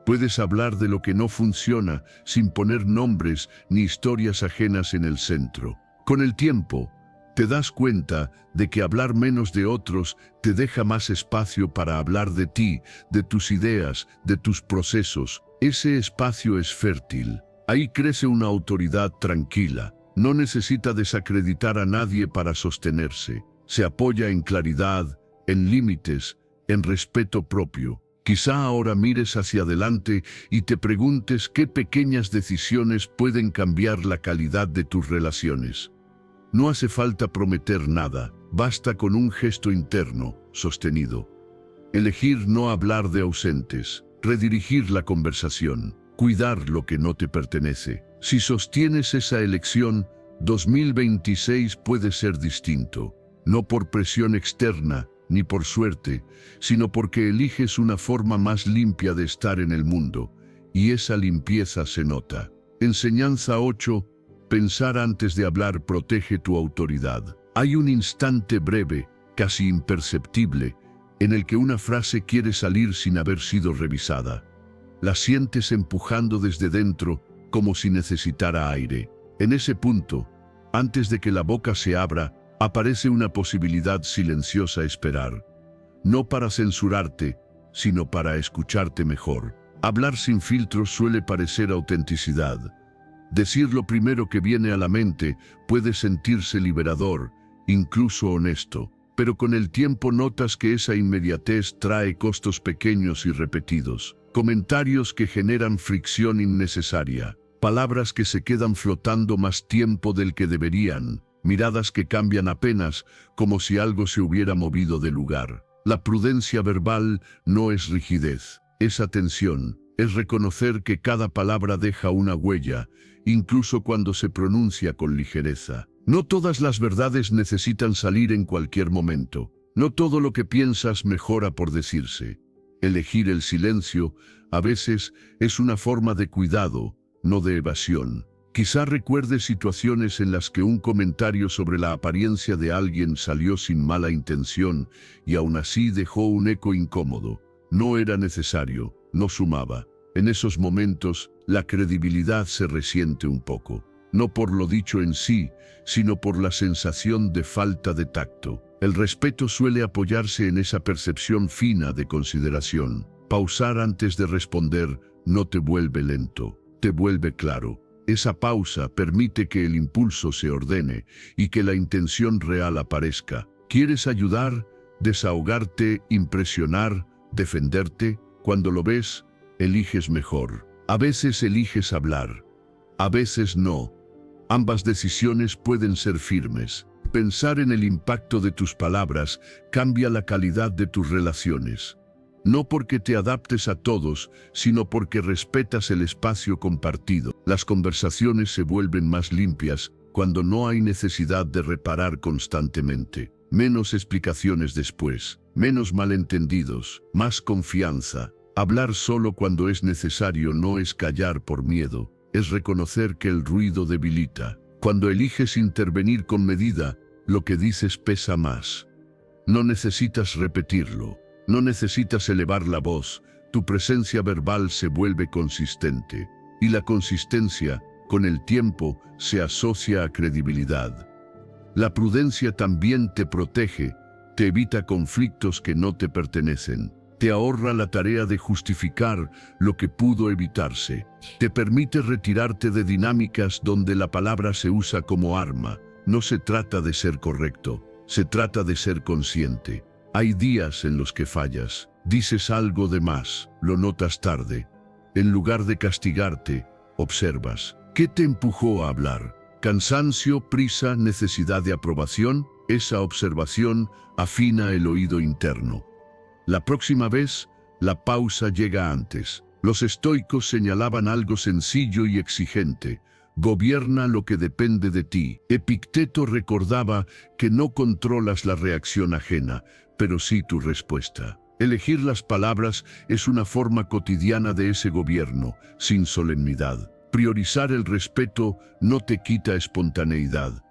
Puedes hablar de lo que no funciona sin poner nombres ni historias ajenas en el centro. Con el tiempo, te das cuenta de que hablar menos de otros te deja más espacio para hablar de ti, de tus ideas, de tus procesos. Ese espacio es fértil. Ahí crece una autoridad tranquila. No necesita desacreditar a nadie para sostenerse. Se apoya en claridad, en límites, en respeto propio. Quizá ahora mires hacia adelante y te preguntes qué pequeñas decisiones pueden cambiar la calidad de tus relaciones. No hace falta prometer nada, basta con un gesto interno, sostenido. Elegir no hablar de ausentes, redirigir la conversación, cuidar lo que no te pertenece. Si sostienes esa elección, 2026 puede ser distinto. No por presión externa, ni por suerte, sino porque eliges una forma más limpia de estar en el mundo, y esa limpieza se nota. Enseñanza 8. Pensar antes de hablar protege tu autoridad. Hay un instante breve, casi imperceptible, en el que una frase quiere salir sin haber sido revisada. La sientes empujando desde dentro, como si necesitara aire. En ese punto, antes de que la boca se abra, aparece una posibilidad silenciosa a esperar. No para censurarte, sino para escucharte mejor. Hablar sin filtros suele parecer autenticidad. Decir lo primero que viene a la mente puede sentirse liberador, incluso honesto. Pero con el tiempo notas que esa inmediatez trae costos pequeños y repetidos. Comentarios que generan fricción innecesaria. Palabras que se quedan flotando más tiempo del que deberían. Miradas que cambian apenas, como si algo se hubiera movido de lugar. La prudencia verbal no es rigidez, es atención, es reconocer que cada palabra deja una huella, incluso cuando se pronuncia con ligereza. No todas las verdades necesitan salir en cualquier momento. No todo lo que piensas mejora por decirse. Elegir el silencio, a veces, es una forma de cuidado, no de evasión. Quizá recuerdes situaciones en las que un comentario sobre la apariencia de alguien salió sin mala intención y aún así dejó un eco incómodo. No era necesario, no sumaba. En esos momentos, la credibilidad se resiente un poco. No por lo dicho en sí, sino por la sensación de falta de tacto. El respeto suele apoyarse en esa percepción fina de consideración. Pausar antes de responder no te vuelve lento, te vuelve claro. Esa pausa permite que el impulso se ordene y que la intención real aparezca. ¿Quieres ayudar, desahogarte, impresionar, defenderte? Cuando lo ves, eliges mejor. A veces eliges hablar, a veces no. Ambas decisiones pueden ser firmes. Pensar en el impacto de tus palabras cambia la calidad de tus relaciones. No porque te adaptes a todos, sino porque respetas el espacio compartido. Las conversaciones se vuelven más limpias cuando no hay necesidad de reparar constantemente. Menos explicaciones después, menos malentendidos, más confianza. Hablar solo cuando es necesario no es callar por miedo, es reconocer que el ruido debilita. Cuando eliges intervenir con medida, lo que dices pesa más. No necesitas repetirlo, no necesitas elevar la voz, tu presencia verbal se vuelve consistente. Y la consistencia, con el tiempo, se asocia a credibilidad. La prudencia también te protege, te evita conflictos que no te pertenecen. Te ahorra la tarea de justificar lo que pudo evitarse. Te permite retirarte de dinámicas donde la palabra se usa como arma. No se trata de ser correcto, se trata de ser consciente. Hay días en los que fallas, dices algo de más, lo notas tarde. En lugar de castigarte, observas. ¿Qué te empujó a hablar? ¿Cansancio, prisa, necesidad de aprobación? Esa observación afina el oído interno. La próxima vez, la pausa llega antes. Los estoicos señalaban algo sencillo y exigente. Gobierna lo que depende de ti. Epicteto recordaba que no controlas la reacción ajena, pero sí tu respuesta. Elegir las palabras es una forma cotidiana de ese gobierno, sin solemnidad. Priorizar el respeto no te quita espontaneidad,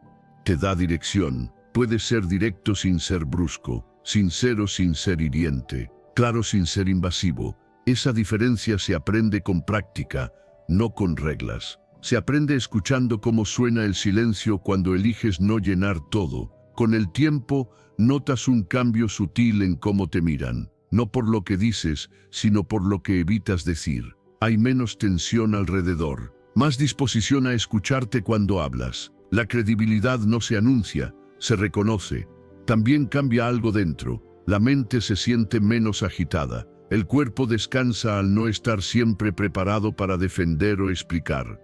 te da dirección. Puedes ser directo sin ser brusco, sincero sin ser hiriente, claro sin ser invasivo. Esa diferencia se aprende con práctica, no con reglas. Se aprende escuchando cómo suena el silencio cuando eliges no llenar todo. Con el tiempo, notas un cambio sutil en cómo te miran, no por lo que dices, sino por lo que evitas decir. Hay menos tensión alrededor, más disposición a escucharte cuando hablas. La credibilidad no se anuncia, se reconoce. También cambia algo dentro. La mente se siente menos agitada. El cuerpo descansa al no estar siempre preparado para defender o explicar.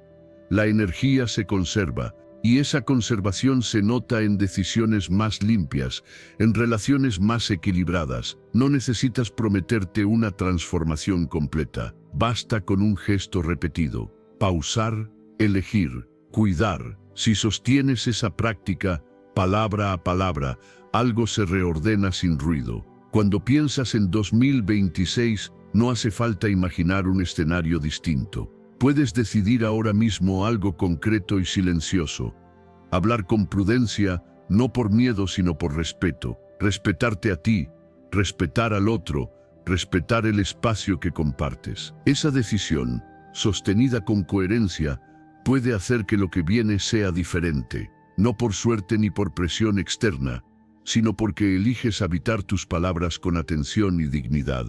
La energía se conserva, y esa conservación se nota en decisiones más limpias, en relaciones más equilibradas. No necesitas prometerte una transformación completa. Basta con un gesto repetido. Pausar, elegir, cuidar. Si sostienes esa práctica, palabra a palabra, algo se reordena sin ruido. Cuando piensas en 2026, no hace falta imaginar un escenario distinto. Puedes decidir ahora mismo algo concreto y silencioso. Hablar con prudencia, no por miedo sino por respeto. Respetarte a ti, respetar al otro, respetar el espacio que compartes. Esa decisión, sostenida con coherencia, puede hacer que lo que viene sea diferente. No por suerte ni por presión externa, sino porque eliges habitar tus palabras con atención y dignidad.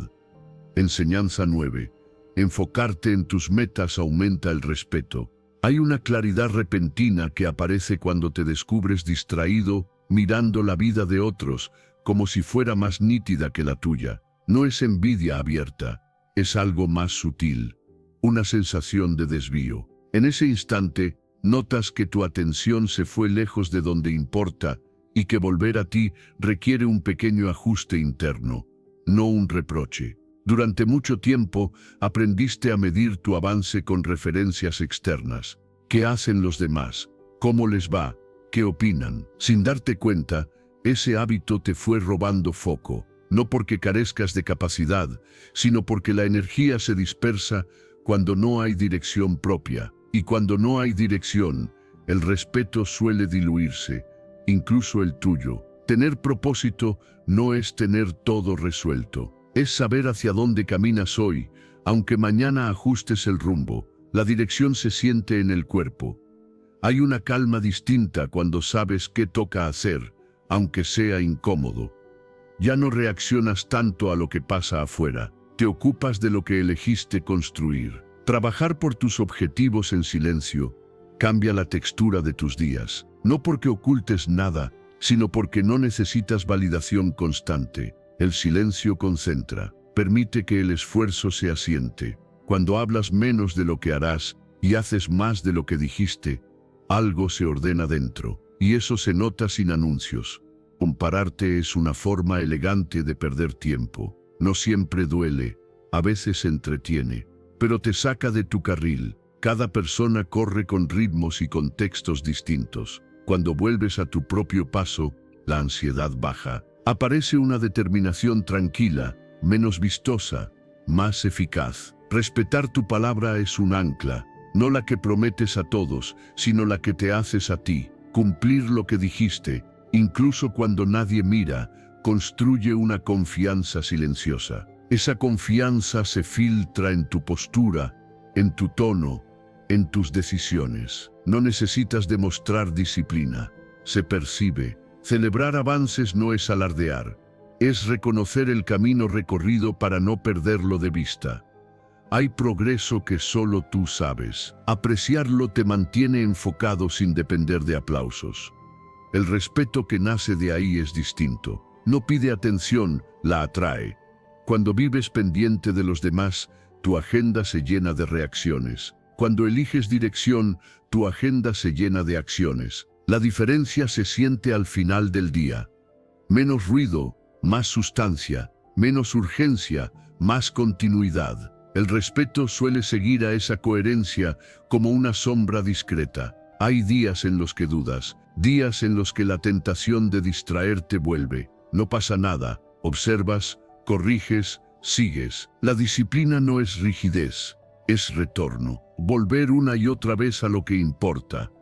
Enseñanza 9. Enfocarte en tus metas aumenta el respeto. Hay una claridad repentina que aparece cuando te descubres distraído, mirando la vida de otros, como si fuera más nítida que la tuya. No es envidia abierta, es algo más sutil, una sensación de desvío. En ese instante, notas que tu atención se fue lejos de donde importa y que volver a ti requiere un pequeño ajuste interno, no un reproche. Durante mucho tiempo aprendiste a medir tu avance con referencias externas. ¿Qué hacen los demás? ¿Cómo les va? ¿Qué opinan? Sin darte cuenta, ese hábito te fue robando foco, no porque carezcas de capacidad, sino porque la energía se dispersa cuando no hay dirección propia. Y cuando no hay dirección, el respeto suele diluirse, incluso el tuyo. Tener propósito no es tener todo resuelto. Es saber hacia dónde caminas hoy, aunque mañana ajustes el rumbo. La dirección se siente en el cuerpo. Hay una calma distinta cuando sabes qué toca hacer, aunque sea incómodo. Ya no reaccionas tanto a lo que pasa afuera. Te ocupas de lo que elegiste construir. Trabajar por tus objetivos en silencio cambia la textura de tus días. No porque ocultes nada, sino porque no necesitas validación constante. El silencio concentra, permite que el esfuerzo se asiente. Cuando hablas menos de lo que harás y haces más de lo que dijiste, algo se ordena dentro, y eso se nota sin anuncios. Compararte es una forma elegante de perder tiempo. No siempre duele, a veces entretiene, pero te saca de tu carril. Cada persona corre con ritmos y contextos distintos. Cuando vuelves a tu propio paso, la ansiedad baja. Aparece una determinación tranquila, menos vistosa, más eficaz. Respetar tu palabra es un ancla, no la que prometes a todos, sino la que te haces a ti. Cumplir lo que dijiste, incluso cuando nadie mira, construye una confianza silenciosa. Esa confianza se filtra en tu postura, en tu tono, en tus decisiones. No necesitas demostrar disciplina, se percibe. Celebrar avances no es alardear, es reconocer el camino recorrido para no perderlo de vista. Hay progreso que solo tú sabes. Apreciarlo te mantiene enfocado sin depender de aplausos. El respeto que nace de ahí es distinto. No pide atención, la atrae. Cuando vives pendiente de los demás, tu agenda se llena de reacciones. Cuando eliges dirección, tu agenda se llena de acciones. La diferencia se siente al final del día. Menos ruido, más sustancia, menos urgencia, más continuidad. El respeto suele seguir a esa coherencia como una sombra discreta. Hay días en los que dudas, días en los que la tentación de distraerte vuelve. No pasa nada, observas, corriges, sigues. La disciplina no es rigidez, es retorno. Volver una y otra vez a lo que importa.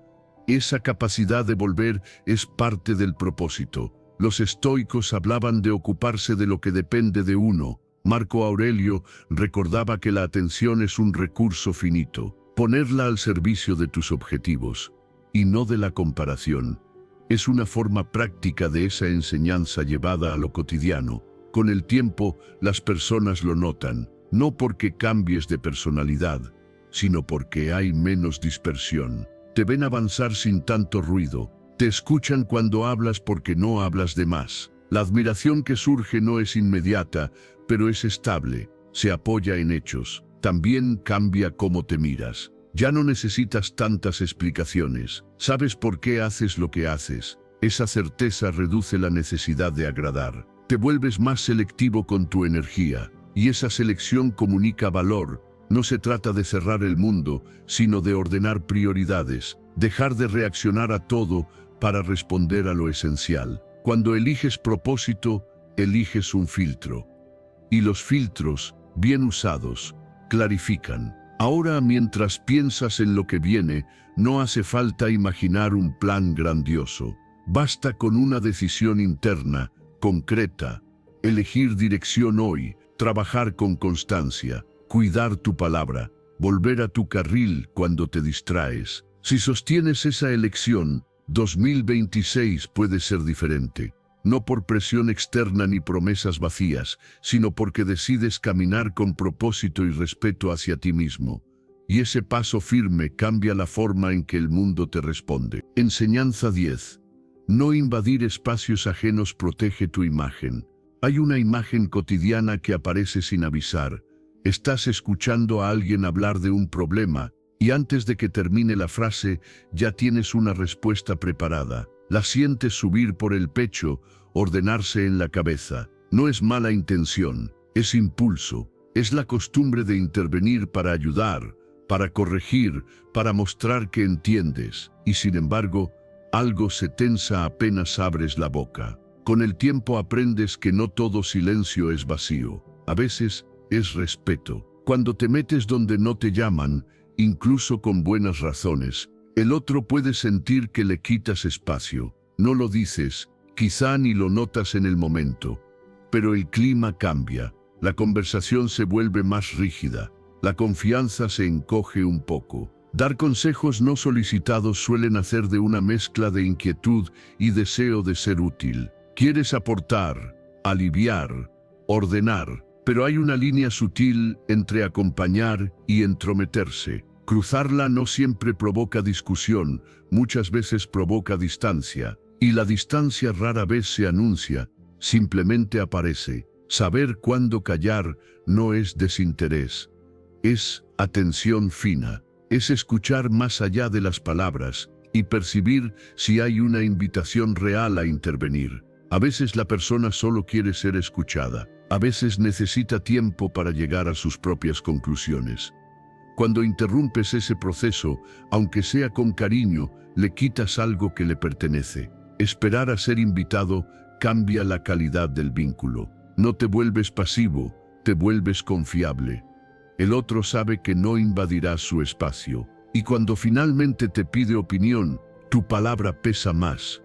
Esa capacidad de volver es parte del propósito. Los estoicos hablaban de ocuparse de lo que depende de uno. Marco Aurelio recordaba que la atención es un recurso finito. Ponerla al servicio de tus objetivos, y no de la comparación. Es una forma práctica de esa enseñanza llevada a lo cotidiano. Con el tiempo, las personas lo notan, no porque cambies de personalidad, sino porque hay menos dispersión. Te ven avanzar sin tanto ruido. Te escuchan cuando hablas porque no hablas de más. La admiración que surge no es inmediata, pero es estable. Se apoya en hechos. También cambia cómo te miras. Ya no necesitas tantas explicaciones. Sabes por qué haces lo que haces. Esa certeza reduce la necesidad de agradar. Te vuelves más selectivo con tu energía, y esa selección comunica valor. No se trata de cerrar el mundo, sino de ordenar prioridades, dejar de reaccionar a todo para responder a lo esencial. Cuando eliges propósito, eliges un filtro. Y los filtros, bien usados, clarifican. Ahora, mientras piensas en lo que viene, no hace falta imaginar un plan grandioso. Basta con una decisión interna, concreta. Elegir dirección hoy, trabajar con constancia. Cuidar tu palabra, volver a tu carril cuando te distraes. Si sostienes esa elección, 2026 puede ser diferente. No por presión externa ni promesas vacías, sino porque decides caminar con propósito y respeto hacia ti mismo. Y ese paso firme cambia la forma en que el mundo te responde. Enseñanza 10. No invadir espacios ajenos protege tu imagen. Hay una imagen cotidiana que aparece sin avisar. Estás escuchando a alguien hablar de un problema, y antes de que termine la frase, ya tienes una respuesta preparada. La sientes subir por el pecho, ordenarse en la cabeza. No es mala intención, es impulso. Es la costumbre de intervenir para ayudar, para corregir, para mostrar que entiendes. Y sin embargo, algo se tensa apenas abres la boca. Con el tiempo aprendes que no todo silencio es vacío. A veces, es respeto. Cuando te metes donde no te llaman, incluso con buenas razones, el otro puede sentir que le quitas espacio. No lo dices, quizá ni lo notas en el momento, pero el clima cambia, la conversación se vuelve más rígida, la confianza se encoge un poco. Dar consejos no solicitados suelen hacer de una mezcla de inquietud y deseo de ser útil. Quieres aportar, aliviar, ordenar, pero hay una línea sutil entre acompañar y entrometerse. Cruzarla no siempre provoca discusión, muchas veces provoca distancia, y la distancia rara vez se anuncia, simplemente aparece. Saber cuándo callar no es desinterés, Es atención fina, es escuchar más allá de las palabras y percibir si hay una invitación real a intervenir. A veces la persona solo quiere ser escuchada, a veces necesita tiempo para llegar a sus propias conclusiones. Cuando interrumpes ese proceso, aunque sea con cariño, le quitas algo que le pertenece. Esperar a ser invitado cambia la calidad del vínculo. No te vuelves pasivo, te vuelves confiable. El otro sabe que no invadirás su espacio. Y cuando finalmente te pide opinión, tu palabra pesa más.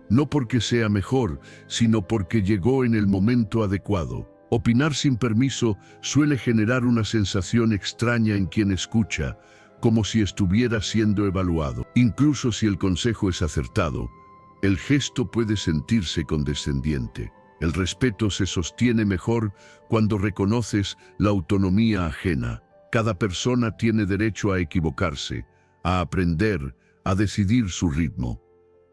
No porque sea mejor, sino porque llegó en el momento adecuado. Opinar sin permiso suele generar una sensación extraña en quien escucha, como si estuviera siendo evaluado. Incluso si el consejo es acertado, el gesto puede sentirse condescendiente. El respeto se sostiene mejor cuando reconoces la autonomía ajena. Cada persona tiene derecho a equivocarse, a aprender, a decidir su ritmo.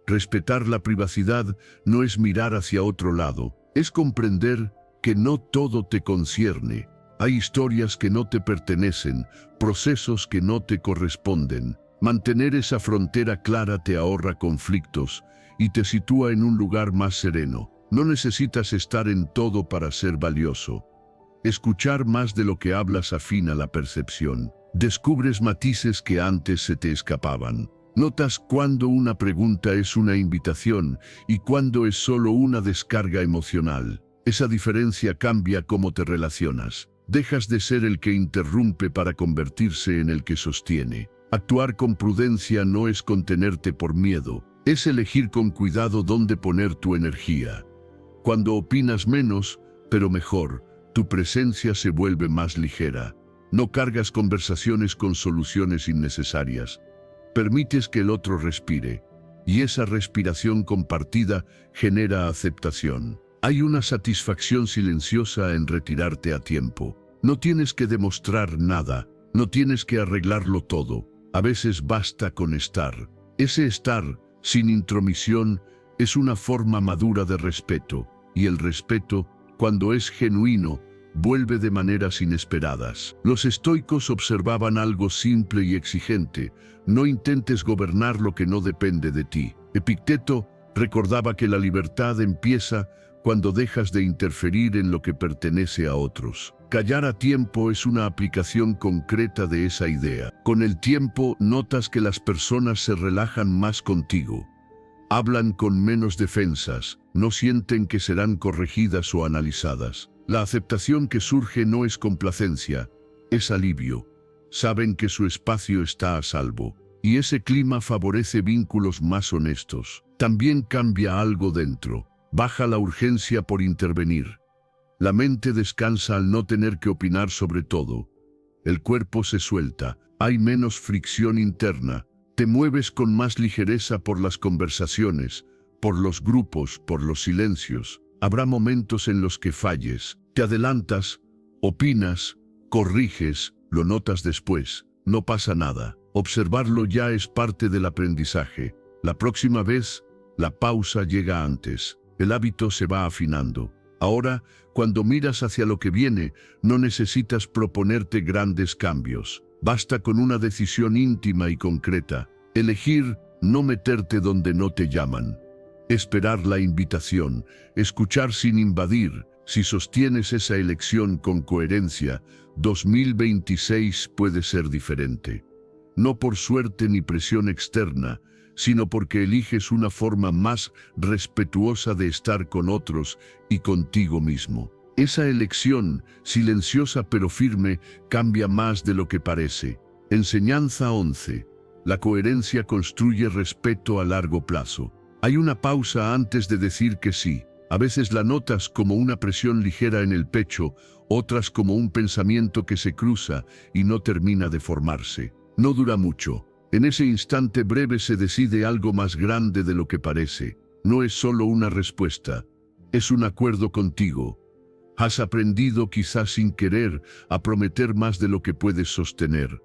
Respetar la privacidad no es mirar hacia otro lado, es comprender que no todo te concierne. Hay historias que no te pertenecen, procesos que no te corresponden. Mantener esa frontera clara te ahorra conflictos y te sitúa en un lugar más sereno. No necesitas estar en todo para ser valioso. Escuchar más de lo que hablas afina la percepción. Descubres matices que antes se te escapaban. Notas cuándo una pregunta es una invitación y cuándo es solo una descarga emocional. Esa diferencia cambia cómo te relacionas. Dejas de ser el que interrumpe para convertirse en el que sostiene. Actuar con prudencia no es contenerte por miedo, es elegir con cuidado dónde poner tu energía. Cuando opinas menos, pero mejor, tu presencia se vuelve más ligera. No cargas conversaciones con soluciones innecesarias. Permites que el otro respire, y esa respiración compartida genera aceptación. Hay una satisfacción silenciosa en retirarte a tiempo. No tienes que demostrar nada, no tienes que arreglarlo todo. A veces basta con estar. Ese estar, sin intromisión, es una forma madura de respeto, y el respeto, cuando es genuino, vuelve de maneras inesperadas. Los estoicos observaban algo simple y exigente: no intentes gobernar lo que no depende de ti. Epicteto recordaba que la libertad empieza cuando dejas de interferir en lo que pertenece a otros. Callar a tiempo es una aplicación concreta de esa idea. Con el tiempo notas que las personas se relajan más contigo. Hablan con menos defensas, no sienten que serán corregidas o analizadas. La aceptación que surge no es complacencia, es alivio. Saben que su espacio está a salvo, y ese clima favorece vínculos más honestos. También cambia algo dentro. Baja la urgencia por intervenir. La mente descansa al no tener que opinar sobre todo. El cuerpo se suelta, hay menos fricción interna. Te mueves con más ligereza por las conversaciones, por los grupos, por los silencios. Habrá momentos en los que falles, te adelantas, opinas, corriges, lo notas después. No pasa nada. Observarlo ya es parte del aprendizaje. La próxima vez, la pausa llega antes. El hábito se va afinando. Ahora, cuando miras hacia lo que viene, no necesitas proponerte grandes cambios. Basta con una decisión íntima y concreta. Elegir no meterte donde no te llaman. Esperar la invitación, escuchar sin invadir. Si sostienes esa elección con coherencia, 2026 puede ser diferente. No por suerte ni presión externa, sino porque eliges una forma más respetuosa de estar con otros y contigo mismo. Esa elección, silenciosa pero firme, cambia más de lo que parece. Enseñanza 11. La coherencia construye respeto a largo plazo. Hay una pausa antes de decir que sí. A veces la notas como una presión ligera en el pecho, otras como un pensamiento que se cruza y no termina de formarse. No dura mucho. En ese instante breve se decide algo más grande de lo que parece. No es solo una respuesta, es un acuerdo contigo. Has aprendido, quizás sin querer, a prometer más de lo que puedes sostener.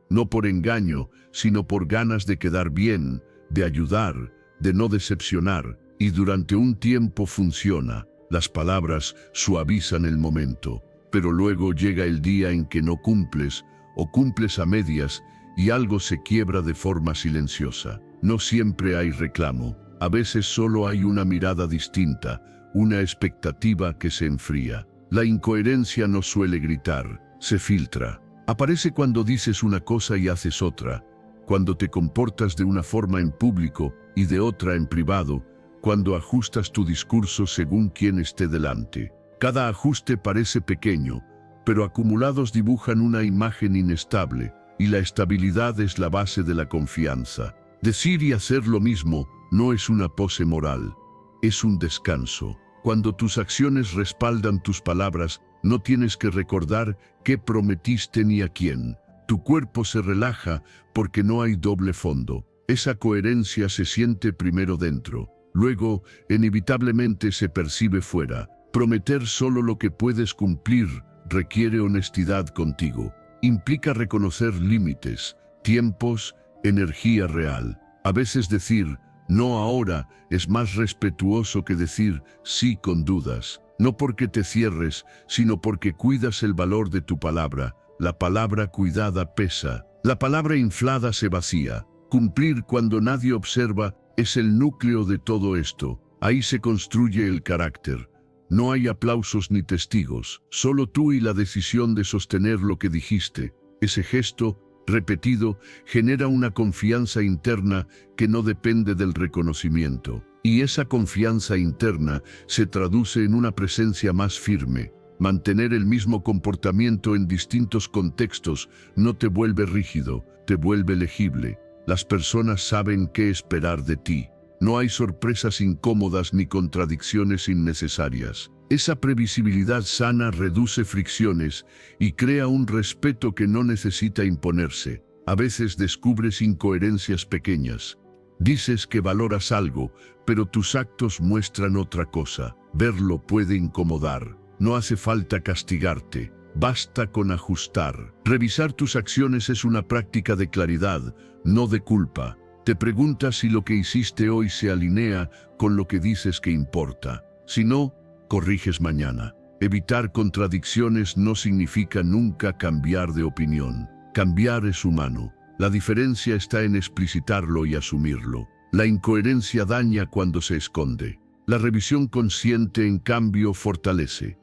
No por engaño, sino por ganas de quedar bien, de ayudar, de no decepcionar. Y durante un tiempo funciona. Las palabras suavizan el momento, pero luego llega el día en que no cumples o cumples a medias y algo se quiebra de forma silenciosa. No siempre hay reclamo, a veces solo hay una mirada distinta, una expectativa que se enfría. La incoherencia no suele gritar, se filtra. Aparece cuando dices una cosa y haces otra, cuando te comportas de una forma en público y de otra en privado, cuando ajustas tu discurso según quien esté delante. Cada ajuste parece pequeño, pero acumulados dibujan una imagen inestable, y la estabilidad es la base de la confianza. Decir y hacer lo mismo no es una pose moral, es un descanso. Cuando tus acciones respaldan tus palabras, no tienes que recordar qué prometiste ni a quién. Tu cuerpo se relaja porque no hay doble fondo. Esa coherencia se siente primero dentro, luego inevitablemente se percibe fuera. Prometer solo lo que puedes cumplir requiere honestidad contigo. Implica reconocer límites, tiempos, energía real. A veces decir no ahora es más respetuoso que decir sí con dudas. No porque te cierres, sino porque cuidas el valor de tu palabra. La palabra cuidada pesa. La palabra inflada se vacía. Cumplir cuando nadie observa es el núcleo de todo esto. Ahí se construye el carácter. No hay aplausos ni testigos, solo tú y la decisión de sostener lo que dijiste. Ese gesto, repetido, genera una confianza interna que no depende del reconocimiento. Y esa confianza interna se traduce en una presencia más firme. Mantener el mismo comportamiento en distintos contextos no te vuelve rígido, te vuelve legible. Las personas saben qué esperar de ti. No hay sorpresas incómodas ni contradicciones innecesarias. Esa previsibilidad sana reduce fricciones y crea un respeto que no necesita imponerse. A veces descubres incoherencias pequeñas. Dices que valoras algo, pero tus actos muestran otra cosa. Verlo puede incomodar. No hace falta castigarte. Basta con ajustar. Revisar tus acciones es una práctica de claridad, no de culpa. Te preguntas si lo que hiciste hoy se alinea con lo que dices que importa. Si no, corriges mañana. Evitar contradicciones no significa nunca cambiar de opinión. Cambiar es humano. La diferencia está en explicitarlo y asumirlo. La incoherencia daña cuando se esconde. La revisión consciente, en cambio, fortalece.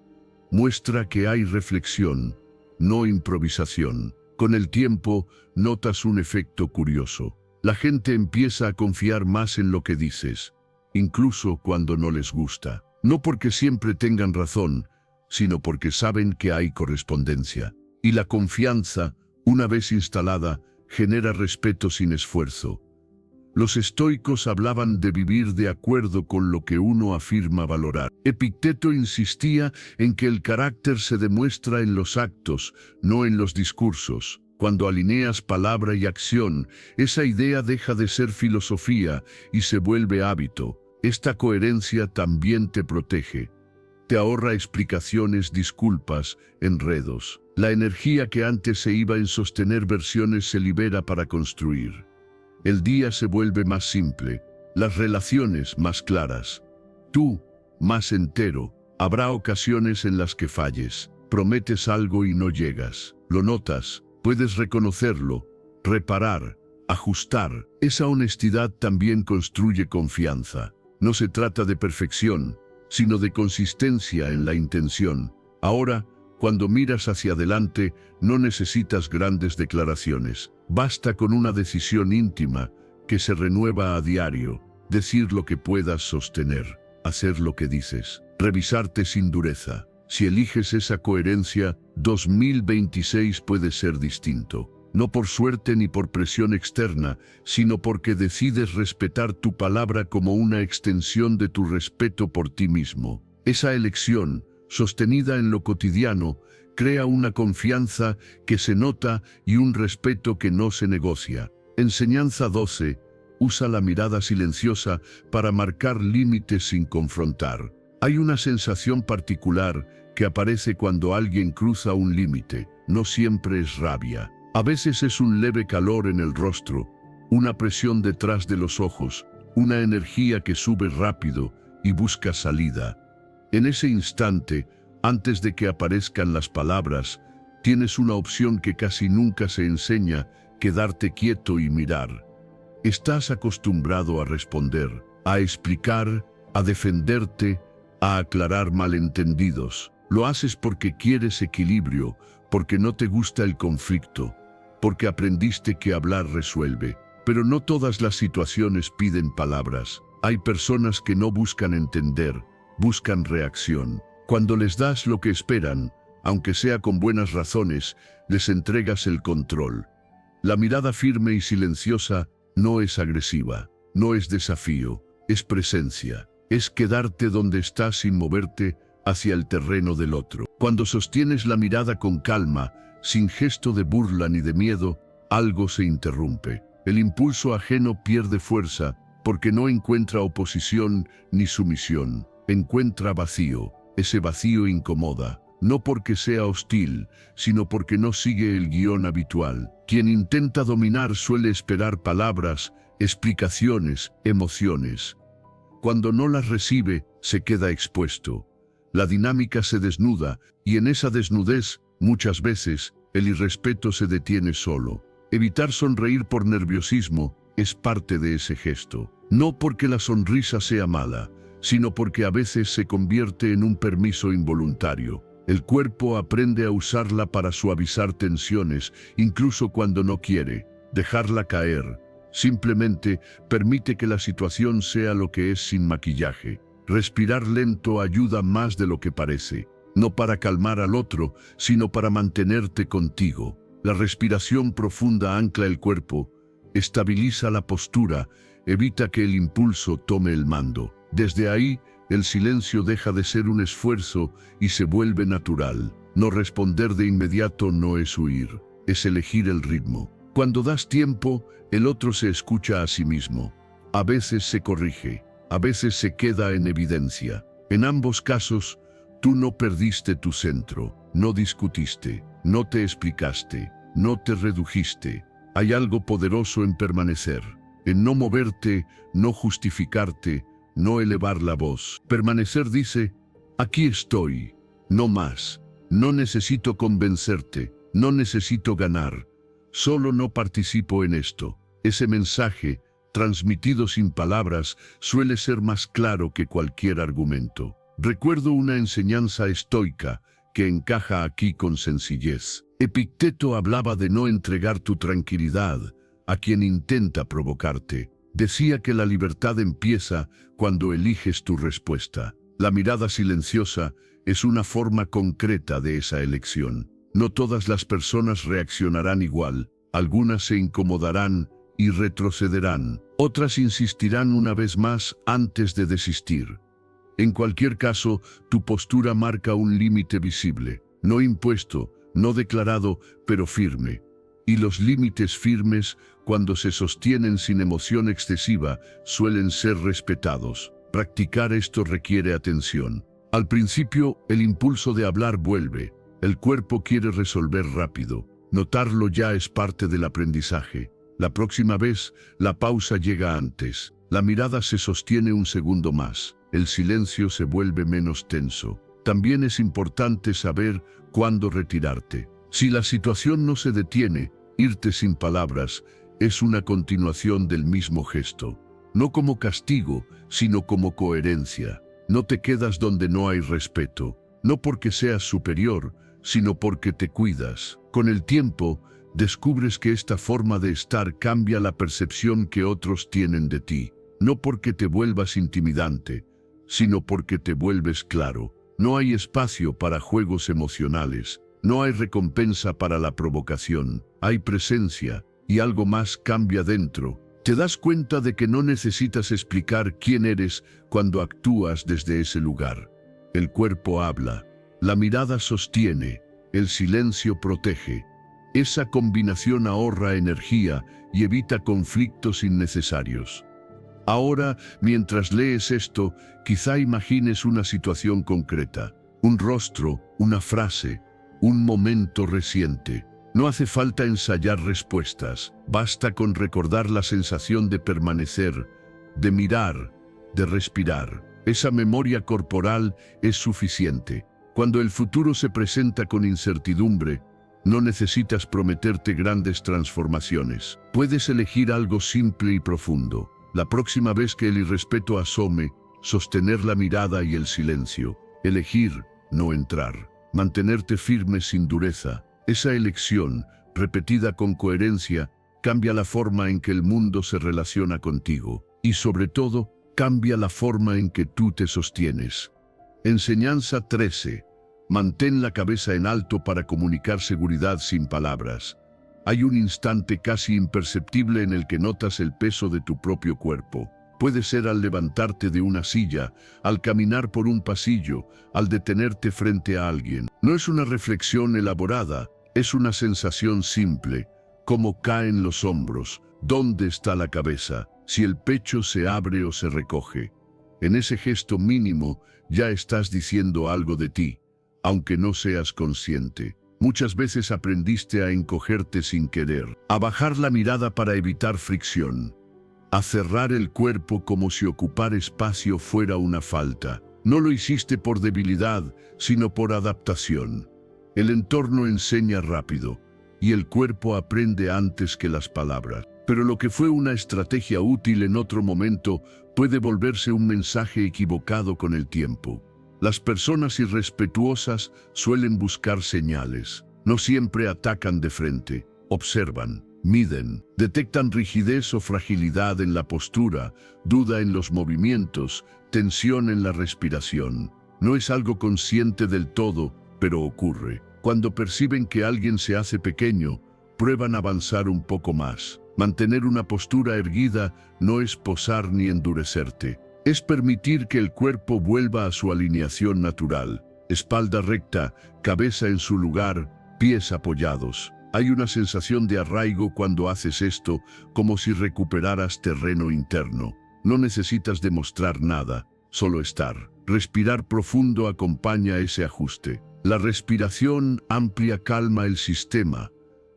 Muestra que hay reflexión, no improvisación. Con el tiempo, notas un efecto curioso. La gente empieza a confiar más en lo que dices, incluso cuando no les gusta. No porque siempre tengan razón, sino porque saben que hay correspondencia. Y la confianza, una vez instalada, genera respeto sin esfuerzo. Los estoicos hablaban de vivir de acuerdo con lo que uno afirma valorar. Epicteto insistía en que el carácter se demuestra en los actos, no en los discursos. Cuando alineas palabra y acción, esa idea deja de ser filosofía y se vuelve hábito. Esta coherencia también te protege. Te ahorra explicaciones, disculpas, enredos. La energía que antes se iba en sostener versiones se libera para construir. El día se vuelve más simple, las relaciones más claras. Tú, más entero. Habrá ocasiones en las que falles. Prometes algo y no llegas. Lo notas, puedes reconocerlo, reparar, ajustar. Esa honestidad también construye confianza. No se trata de perfección, sino de consistencia en la intención. Ahora, cuando miras hacia adelante, no necesitas grandes declaraciones. Basta con una decisión íntima que se renueva a diario. Decir lo que puedas sostener, hacer lo que dices, revisarte sin dureza. Si eliges esa coherencia, 2026 puede ser distinto. No por suerte ni por presión externa, sino porque decides respetar tu palabra como una extensión de tu respeto por ti mismo. Esa elección, sostenida en lo cotidiano, crea una confianza que se nota y un respeto que no se negocia. Enseñanza 12. Usa la mirada silenciosa para marcar límites sin confrontar. Hay una sensación particular que aparece cuando alguien cruza un límite. No siempre es rabia. A veces es un leve calor en el rostro, una presión detrás de los ojos, una energía que sube rápido y busca salida. En ese instante, antes de que aparezcan las palabras, Tienes una opción que casi nunca se enseña: quedarte quieto y mirar. Estás acostumbrado a responder, a explicar, a defenderte, a aclarar malentendidos. Lo haces porque quieres equilibrio, porque no te gusta el conflicto, porque aprendiste que hablar resuelve. Pero no todas las situaciones piden palabras. Hay personas que no buscan entender, buscan reacción. Cuando les das lo que esperan, aunque sea con buenas razones, les entregas el control. La mirada firme y silenciosa no es agresiva, no es desafío, es presencia. Es quedarte donde estás sin moverte hacia el terreno del otro. Cuando sostienes la mirada con calma, sin gesto de burla ni de miedo, algo se interrumpe. El impulso ajeno pierde fuerza porque no encuentra oposición ni sumisión. Encuentra vacío. Ese vacío incomoda, no porque sea hostil, sino porque no sigue el guión habitual. Quien intenta dominar suele esperar palabras, explicaciones, emociones. Cuando no las recibe, se queda expuesto. La dinámica se desnuda, y en esa desnudez, muchas veces, el irrespeto se detiene solo. Evitar sonreír por nerviosismo es parte de ese gesto. No porque la sonrisa sea mala, sino porque a veces se convierte en un permiso involuntario. El cuerpo aprende a usarla para suavizar tensiones, incluso cuando no quiere. Dejarla caer. Simplemente permite que la situación sea lo que es sin maquillaje. Respirar lento ayuda más de lo que parece. No para calmar al otro, sino para mantenerte contigo. La respiración profunda ancla el cuerpo, estabiliza la postura, evita que el impulso tome el mando. Desde ahí, el silencio deja de ser un esfuerzo y se vuelve natural. No responder de inmediato no es huir, es elegir el ritmo. Cuando das tiempo, el otro se escucha a sí mismo. A veces se corrige, a veces se queda en evidencia. En ambos casos, tú no perdiste tu centro, no discutiste, no te explicaste, no te redujiste. Hay algo poderoso en permanecer, en no moverte, no justificarte, no elevar la voz. Permanecer dice: aquí estoy, no más. No necesito convencerte, no necesito ganar. Solo no participo en esto. Ese mensaje, transmitido sin palabras, suele ser más claro que cualquier argumento. Recuerdo una enseñanza estoica que encaja aquí con sencillez. Epicteto hablaba de no entregar tu tranquilidad a quien intenta provocarte. Decía que la libertad empieza cuando eliges tu respuesta. La mirada silenciosa es una forma concreta de esa elección. No todas las personas reaccionarán igual. Algunas se incomodarán y retrocederán. Otras insistirán una vez más antes de desistir. En cualquier caso, tu postura marca un límite visible, no impuesto, no declarado, pero firme. Y los límites firmes, cuando se sostienen sin emoción excesiva, suelen ser respetados. Practicar esto requiere atención. Al principio, el impulso de hablar vuelve. El cuerpo quiere resolver rápido. Notarlo ya es parte del aprendizaje. La próxima vez, la pausa llega antes. La mirada se sostiene un segundo más. El silencio se vuelve menos tenso. También es importante saber cuándo retirarte. Si la situación no se detiene, irte sin palabras es una continuación del mismo gesto. No como castigo, sino como coherencia. No te quedas donde no hay respeto. No porque seas superior, sino porque te cuidas. Con el tiempo, descubres que esta forma de estar cambia la percepción que otros tienen de ti. No porque te vuelvas intimidante, sino porque te vuelves claro. No hay espacio para juegos emocionales. No hay recompensa para la provocación. Hay presencia, y algo más cambia dentro. Te das cuenta de que no necesitas explicar quién eres cuando actúas desde ese lugar. El cuerpo habla, la mirada sostiene, el silencio protege. Esa combinación ahorra energía y evita conflictos innecesarios. Ahora, mientras lees esto, quizá imagines una situación concreta, un rostro, una frase, un momento reciente. No hace falta ensayar respuestas, basta con recordar la sensación de permanecer, de mirar, de respirar. Esa memoria corporal es suficiente. Cuando el futuro se presenta con incertidumbre, No necesitas prometerte grandes transformaciones. Puedes elegir algo simple y profundo. La próxima vez que el irrespeto asome, sostener la mirada y el silencio. Elegir, no entrar. Mantenerte firme sin dureza. Esa elección, repetida con coherencia, cambia la forma en que el mundo se relaciona contigo. Y sobre todo, cambia la forma en que tú te sostienes. Enseñanza 13. Mantén la cabeza en alto para comunicar seguridad sin palabras. Hay un instante casi imperceptible en el que notas el peso de tu propio cuerpo. Puede ser al levantarte de una silla, al caminar por un pasillo, al detenerte frente a alguien. No es una reflexión elaborada, es una sensación simple. Cómo caen los hombros, dónde está la cabeza, si el pecho se abre o se recoge. En ese gesto mínimo ya estás diciendo algo de ti, aunque no seas consciente. Muchas veces aprendiste a encogerte sin querer, a bajar la mirada para evitar fricción, a cerrar el cuerpo como si ocupar espacio fuera una falta. No lo hiciste por debilidad, sino por adaptación. El entorno enseña rápido, y el cuerpo aprende antes que las palabras. Pero lo que fue una estrategia útil en otro momento puede volverse un mensaje equivocado con el tiempo. Las personas irrespetuosas suelen buscar señales. No siempre atacan de frente. Observan, miden, detectan rigidez o fragilidad en la postura, duda en los movimientos, tensión en la respiración. No es algo consciente del todo, pero ocurre. Cuando perciben que alguien se hace pequeño, prueban avanzar un poco más. Mantener una postura erguida no es posar ni endurecerte. Es permitir que el cuerpo vuelva a su alineación natural. Espalda recta, cabeza en su lugar, pies apoyados. Hay una sensación de arraigo cuando haces esto, como si recuperaras terreno interno. No necesitas demostrar nada, solo estar. Respirar profundo acompaña ese ajuste. La respiración amplia calma el sistema,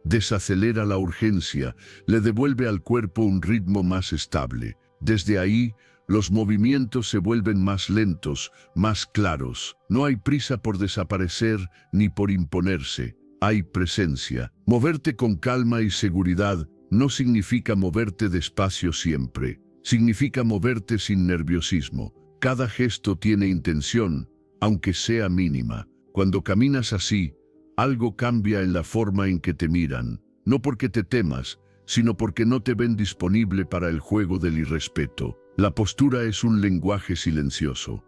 desacelera la urgencia, le devuelve al cuerpo un ritmo más estable. Desde ahí, los movimientos se vuelven más lentos, más claros. No hay prisa por desaparecer ni por imponerse. Hay presencia. Moverte con calma y seguridad no significa moverte despacio siempre. Significa moverte sin nerviosismo. Cada gesto tiene intención, aunque sea mínima. Cuando caminas así, algo cambia en la forma en que te miran. No porque te temas, sino porque no te ven disponible para el juego del irrespeto. La postura es un lenguaje silencioso.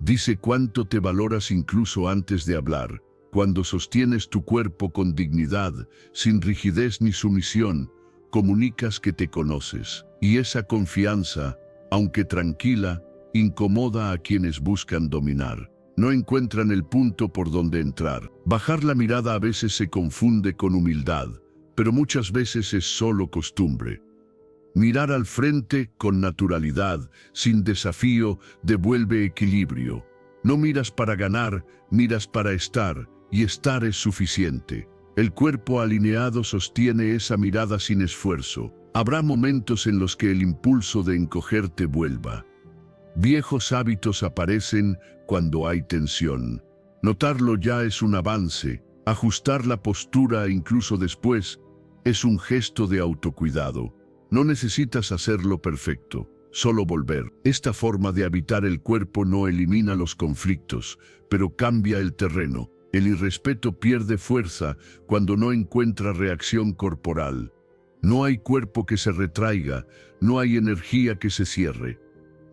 Dice cuánto te valoras incluso antes de hablar. Cuando sostienes tu cuerpo con dignidad, sin rigidez ni sumisión, comunicas que te conoces. Y esa confianza, aunque tranquila, incomoda a quienes buscan dominar. No encuentran el punto por donde entrar. Bajar la mirada a veces se confunde con humildad, pero muchas veces es solo costumbre. Mirar al frente con naturalidad, sin desafío, devuelve equilibrio. No miras para ganar, miras para estar, y estar es suficiente. El cuerpo alineado sostiene esa mirada sin esfuerzo. Habrá momentos en los que el impulso de encogerte vuelva. Viejos hábitos aparecen cuando hay tensión. Notarlo ya es un avance. Ajustar la postura incluso después es un gesto de autocuidado. No necesitas hacerlo perfecto, solo volver. Esta forma de habitar el cuerpo no elimina los conflictos, pero cambia el terreno. El irrespeto pierde fuerza cuando no encuentra reacción corporal. No hay cuerpo que se retraiga, no hay energía que se cierre.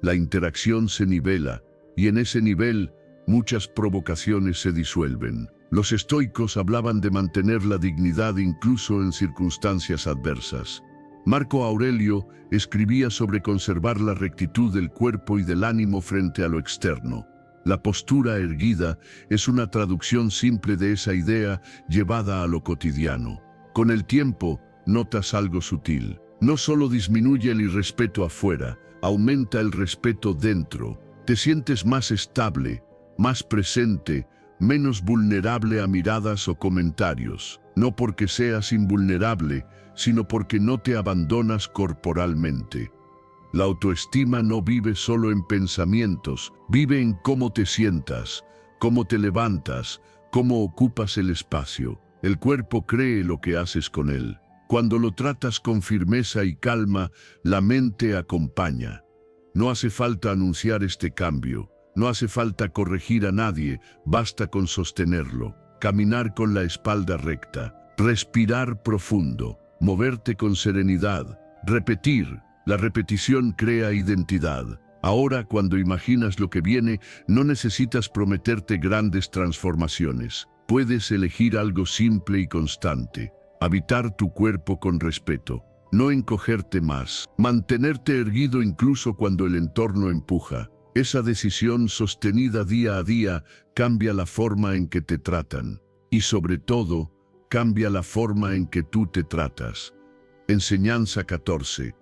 La interacción se nivela, y en ese nivel muchas provocaciones se disuelven. Los estoicos hablaban de mantener la dignidad incluso en circunstancias adversas. Marco Aurelio escribía sobre conservar la rectitud del cuerpo y del ánimo frente a lo externo. La postura erguida es una traducción simple de esa idea llevada a lo cotidiano. Con el tiempo, notas algo sutil. No solo disminuye el irrespeto afuera, aumenta el respeto dentro. Te sientes más estable, más presente, menos vulnerable a miradas o comentarios. No porque seas invulnerable, sino porque no te abandonas corporalmente. La autoestima no vive solo en pensamientos, vive en cómo te sientas, cómo te levantas, cómo ocupas el espacio. El cuerpo cree lo que haces con él. Cuando lo tratas con firmeza y calma, la mente acompaña. No hace falta anunciar este cambio, no hace falta corregir a nadie, basta con sostenerlo, caminar con la espalda recta, respirar profundo, moverte con serenidad, repetir. La repetición crea identidad. Ahora, cuando imaginas lo que viene, no necesitas prometerte grandes transformaciones. Puedes elegir algo simple y constante. Habitar tu cuerpo con respeto. No encogerte más. Mantenerte erguido incluso cuando el entorno empuja. Esa decisión sostenida día a día cambia la forma en que te tratan. Y sobre todo, cambia la forma en que tú te tratas. Enseñanza 14.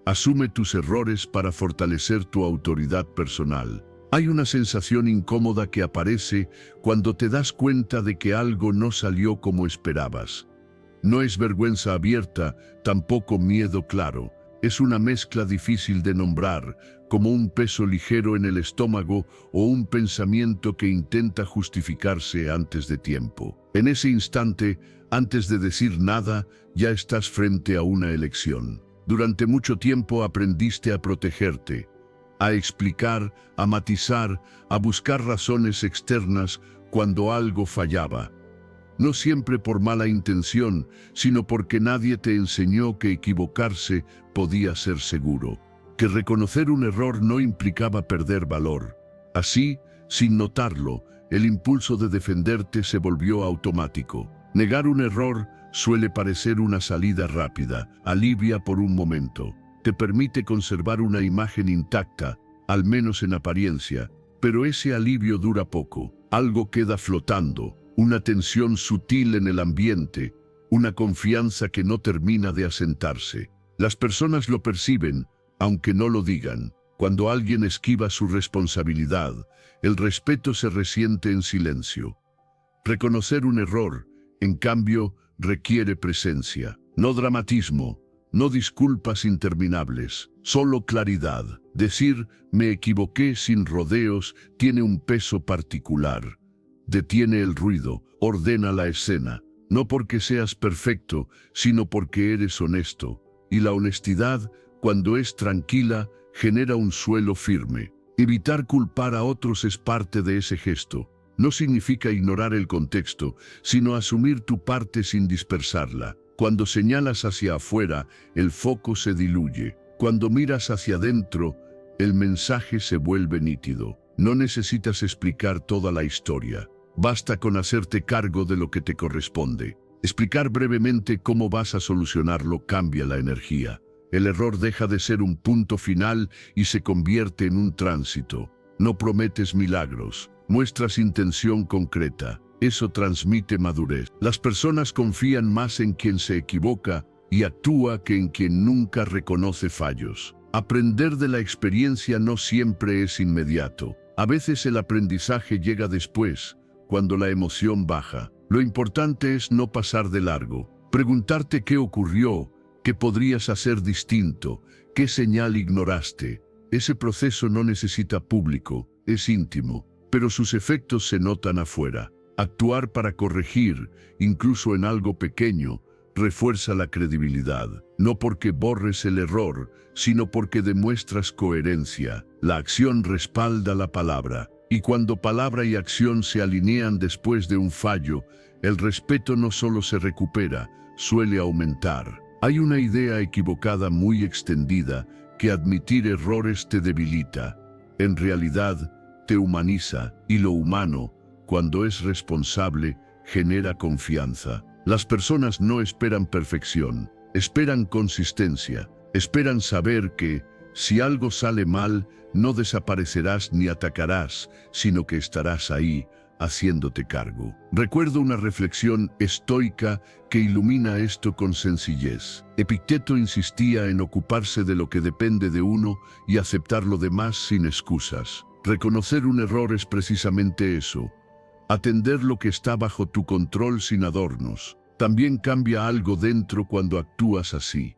Asume tus errores para fortalecer tu autoridad personal. Hay una sensación incómoda que aparece cuando te das cuenta de que algo no salió como esperabas. No es vergüenza abierta, tampoco miedo claro. Es una mezcla difícil de nombrar, como un peso ligero en el estómago o un pensamiento que intenta justificarse antes de tiempo. En ese instante, antes de decir nada, ya estás frente a una elección. Durante mucho tiempo aprendiste a protegerte, a explicar, a matizar, a buscar razones externas cuando algo fallaba. No siempre por mala intención, sino porque nadie te enseñó que equivocarse podía ser seguro, que reconocer un error no implicaba perder valor. Así, sin notarlo, el impulso de defenderte se volvió automático. Negar un error suele parecer una salida rápida, alivia por un momento, te permite conservar una imagen intacta, al menos en apariencia, pero ese alivio dura poco, algo queda flotando, una tensión sutil en el ambiente, una confianza que no termina de asentarse. Las personas lo perciben, aunque no lo digan. Cuando alguien esquiva su responsabilidad, el respeto se resiente en silencio. Reconocer un error, en cambio, requiere presencia, no dramatismo, no disculpas interminables, solo claridad. Decir, me equivoqué sin rodeos, tiene un peso particular. Detiene el ruido, ordena la escena, no porque seas perfecto, sino porque eres honesto. Y la honestidad, cuando es tranquila, genera un suelo firme. Evitar culpar a otros es parte de ese gesto. No significa ignorar el contexto, sino asumir tu parte sin dispersarla. Cuando señalas hacia afuera, el foco se diluye. Cuando miras hacia adentro, el mensaje se vuelve nítido. No necesitas explicar toda la historia. Basta con hacerte cargo de lo que te corresponde. Explicar brevemente cómo vas a solucionarlo cambia la energía. El error deja de ser un punto final y se convierte en un tránsito. No prometes milagros. Muestras intención concreta. Eso transmite madurez. Las personas confían más en quien se equivoca y actúa que en quien nunca reconoce fallos. Aprender de la experiencia no siempre es inmediato. A veces el aprendizaje llega después, cuando la emoción baja. Lo importante es no pasar de largo. Preguntarte qué ocurrió, qué podrías hacer distinto, qué señal ignoraste. Ese proceso no necesita público, es íntimo. Pero sus efectos se notan afuera. Actuar para corregir, incluso en algo pequeño, refuerza la credibilidad. No porque borres el error, sino porque demuestras coherencia. La acción respalda la palabra. Y cuando palabra y acción se alinean después de un fallo, el respeto no solo se recupera, suele aumentar. Hay una idea equivocada muy extendida que admitir errores te debilita. En realidad, te humaniza, y lo humano, cuando es responsable, genera confianza. Las personas no esperan perfección, esperan consistencia, esperan saber que, si algo sale mal, no desaparecerás ni atacarás, sino que estarás ahí, haciéndote cargo. Recuerdo una reflexión estoica que ilumina esto con sencillez. Epicteto insistía en ocuparse de lo que depende de uno y aceptar lo demás sin excusas. Reconocer un error es precisamente eso. Atender lo que está bajo tu control sin adornos. También cambia algo dentro cuando actúas así.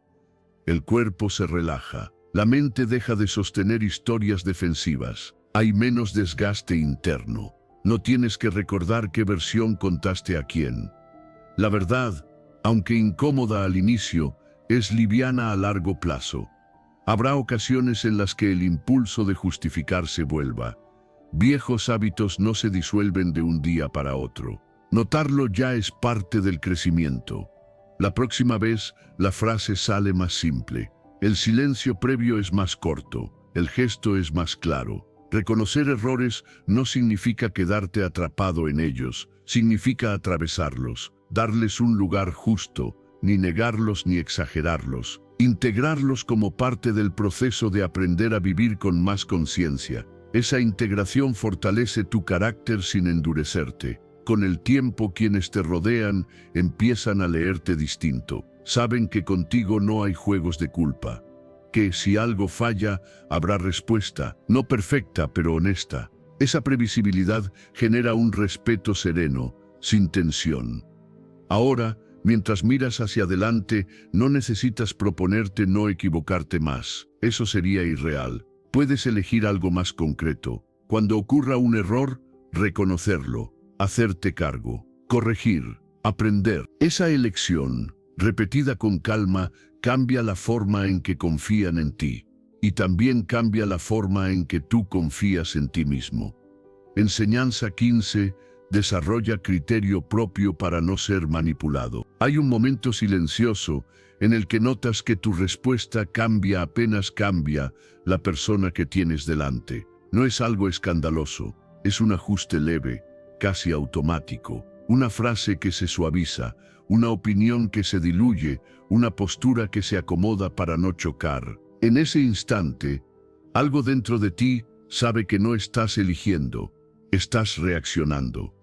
El cuerpo se relaja. La mente deja de sostener historias defensivas. Hay menos desgaste interno. No tienes que recordar qué versión contaste a quién. La verdad, aunque incómoda al inicio, es liviana a largo plazo. Habrá ocasiones en las que el impulso de justificarse vuelva. Viejos hábitos no se disuelven de un día para otro. Notarlo ya es parte del crecimiento. La próxima vez, la frase sale más simple. El silencio previo es más corto. El gesto es más claro. Reconocer errores no significa quedarte atrapado en ellos, significa atravesarlos, darles un lugar justo, ni negarlos ni exagerarlos, integrarlos como parte del proceso de aprender a vivir con más conciencia. Esa integración fortalece tu carácter sin endurecerte. Con el tiempo, quienes te rodean empiezan a leerte distinto. Saben que contigo no hay juegos de culpa. Que si algo falla, habrá respuesta, no perfecta, pero honesta. Esa previsibilidad genera un respeto sereno, sin tensión. Ahora, mientras miras hacia adelante, no necesitas proponerte no equivocarte más. Eso sería irreal. Puedes elegir algo más concreto. Cuando ocurra un error, reconocerlo, hacerte cargo, corregir, aprender. Esa elección, repetida con calma, cambia la forma en que confían en ti. Y también cambia la forma en que tú confías en ti mismo. Enseñanza 15. Desarrolla criterio propio para no ser manipulado. Hay un momento silencioso en el que notas que tu respuesta cambia apenas cambia la persona que tienes delante. No es algo escandaloso, es un ajuste leve, casi automático. Una frase que se suaviza, una opinión que se diluye, una postura que se acomoda para no chocar. En ese instante, algo dentro de ti sabe que no estás eligiendo, estás reaccionando.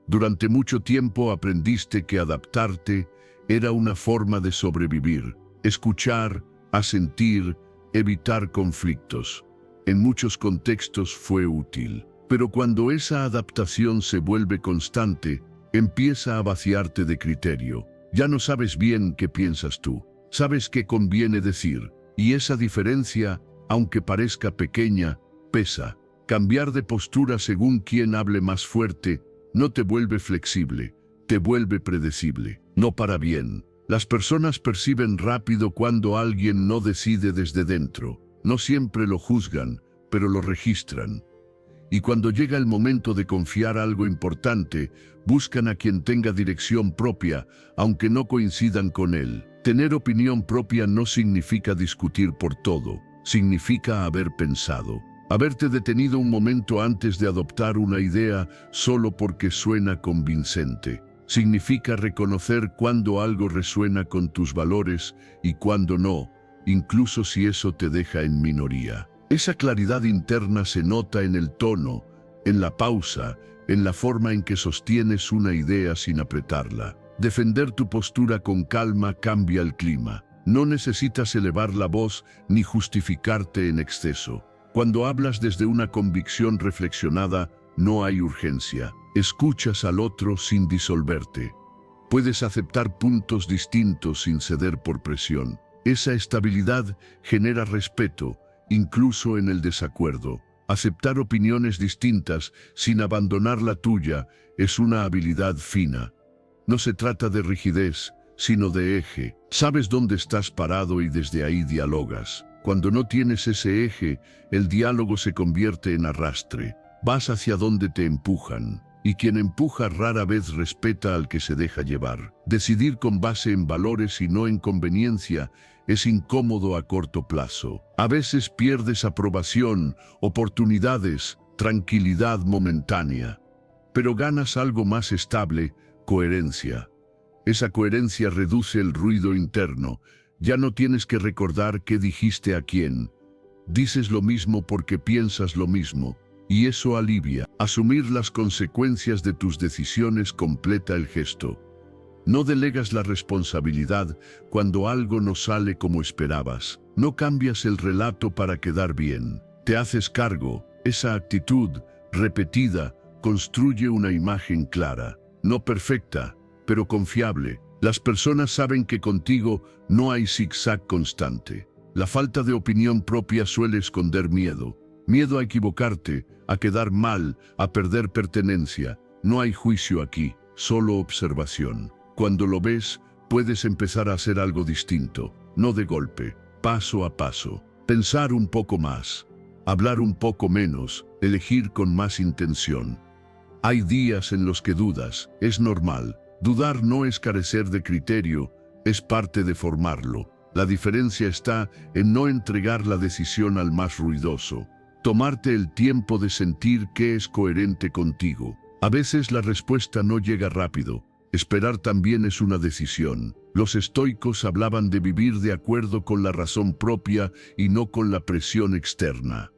Durante mucho tiempo aprendiste que adaptarte era una forma de sobrevivir, escuchar, asentir, evitar conflictos. En muchos contextos fue útil. Pero cuando esa adaptación se vuelve constante, empieza a vaciarte de criterio. Ya no sabes bien qué piensas tú, sabes qué conviene decir, y esa diferencia, aunque parezca pequeña, pesa. Cambiar de postura según quien hable más fuerte no te vuelve flexible, te vuelve predecible, no para bien. Las personas perciben rápido cuando alguien no decide desde dentro. No siempre lo juzgan, pero lo registran. Y cuando llega el momento de confiar algo importante, buscan a quien tenga dirección propia, aunque no coincidan con él. Tener opinión propia no significa discutir por todo, significa haber pensado. Haberte detenido un momento antes de adoptar una idea solo porque suena convincente. Significa reconocer cuando algo resuena con tus valores y cuando no, incluso si eso te deja en minoría. Esa claridad interna se nota en el tono, en la pausa, en la forma en que sostienes una idea sin apretarla. Defender tu postura con calma cambia el clima. No necesitas elevar la voz ni justificarte en exceso. Cuando hablas desde una convicción reflexionada, no hay urgencia. Escuchas al otro sin disolverte. Puedes aceptar puntos distintos sin ceder por presión. Esa estabilidad genera respeto, incluso en el desacuerdo. Aceptar opiniones distintas sin abandonar la tuya es una habilidad fina. No se trata de rigidez, sino de eje. Sabes dónde estás parado y desde ahí dialogas. Cuando no tienes ese eje, el diálogo se convierte en arrastre. Vas hacia donde te empujan. Y quien empuja rara vez respeta al que se deja llevar. Decidir con base en valores y no en conveniencia es incómodo a corto plazo. A veces pierdes aprobación, oportunidades, tranquilidad momentánea. Pero ganas algo más estable, coherencia. Esa coherencia reduce el ruido interno. Ya no tienes que recordar qué dijiste a quién. Dices lo mismo porque piensas lo mismo. Y eso alivia. Asumir las consecuencias de tus decisiones completa el gesto. No delegas la responsabilidad cuando algo no sale como esperabas. No cambias el relato para quedar bien. Te haces cargo. Esa actitud, repetida, construye una imagen clara. No perfecta, pero confiable. Las personas saben que contigo no hay zigzag constante. La falta de opinión propia suele esconder miedo. Miedo a equivocarte, a quedar mal, a perder pertenencia. No hay juicio aquí, solo observación. Cuando lo ves, puedes empezar a hacer algo distinto, no de golpe, paso a paso. Pensar un poco más, hablar un poco menos, elegir con más intención. Hay días en los que dudas, es normal. Dudar no es carecer de criterio, es parte de formarlo. La diferencia está en no entregar la decisión al más ruidoso. Tomarte el tiempo de sentir qué es coherente contigo. A veces la respuesta no llega rápido. Esperar también es una decisión. Los estoicos hablaban de vivir de acuerdo con la razón propia y no con la presión externa.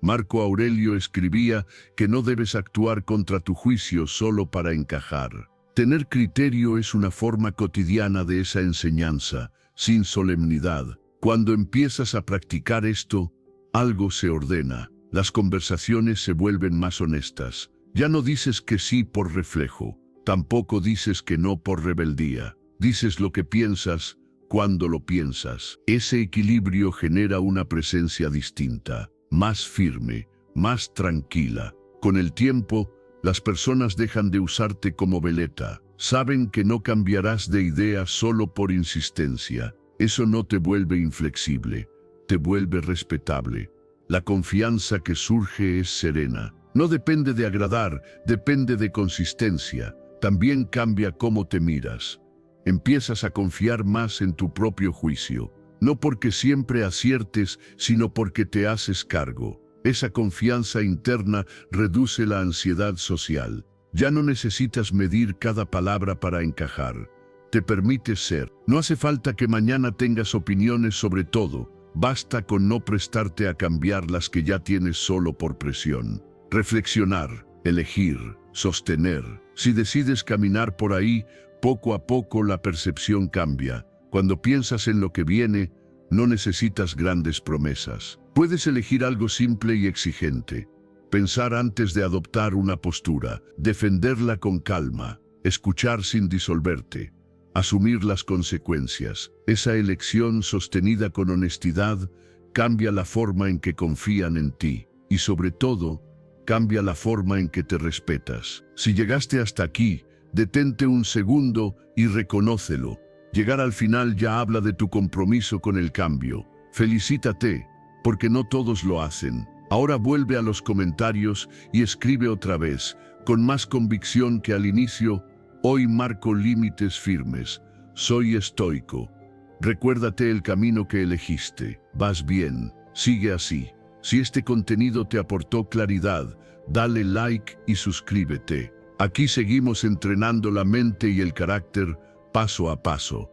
Marco Aurelio escribía que no debes actuar contra tu juicio solo para encajar. Tener criterio es una forma cotidiana de esa enseñanza, sin solemnidad. Cuando empiezas a practicar esto, algo se ordena. Las conversaciones se vuelven más honestas. Ya no dices que sí por reflejo. Tampoco dices que no por rebeldía. Dices lo que piensas cuando lo piensas. Ese equilibrio genera una presencia distinta, más firme, más tranquila. Con el tiempo, las personas dejan de usarte como veleta. Saben que no cambiarás de idea solo por insistencia. Eso no te vuelve inflexible, te vuelve respetable. La confianza que surge es serena. No depende de agradar, depende de consistencia. También cambia cómo te miras. Empiezas a confiar más en tu propio juicio. No porque siempre aciertes, sino porque te haces cargo. Esa confianza interna reduce la ansiedad social. Ya no necesitas medir cada palabra para encajar. Te permites ser. No hace falta que mañana tengas opiniones sobre todo. Basta con no prestarte a cambiar las que ya tienes solo por presión. Reflexionar, elegir, sostener. Si decides caminar por ahí, poco a poco la percepción cambia. Cuando piensas en lo que viene, no necesitas grandes promesas. Puedes elegir algo simple y exigente. Pensar antes de adoptar una postura, defenderla con calma, escuchar sin disolverte, asumir las consecuencias. Esa elección sostenida con honestidad cambia la forma en que confían en ti y sobre todo, cambia la forma en que te respetas. Si llegaste hasta aquí, detente un segundo y reconócelo. Llegar al final ya habla de tu compromiso con el cambio. Felicítate, porque no todos lo hacen. Ahora vuelve a los comentarios y escribe otra vez, con más convicción que al inicio. Hoy marco límites firmes. Soy estoico. Recuérdate el camino que elegiste. Vas bien. Sigue así. Si este contenido te aportó claridad, dale like y suscríbete. Aquí seguimos entrenando la mente y el carácter paso a paso.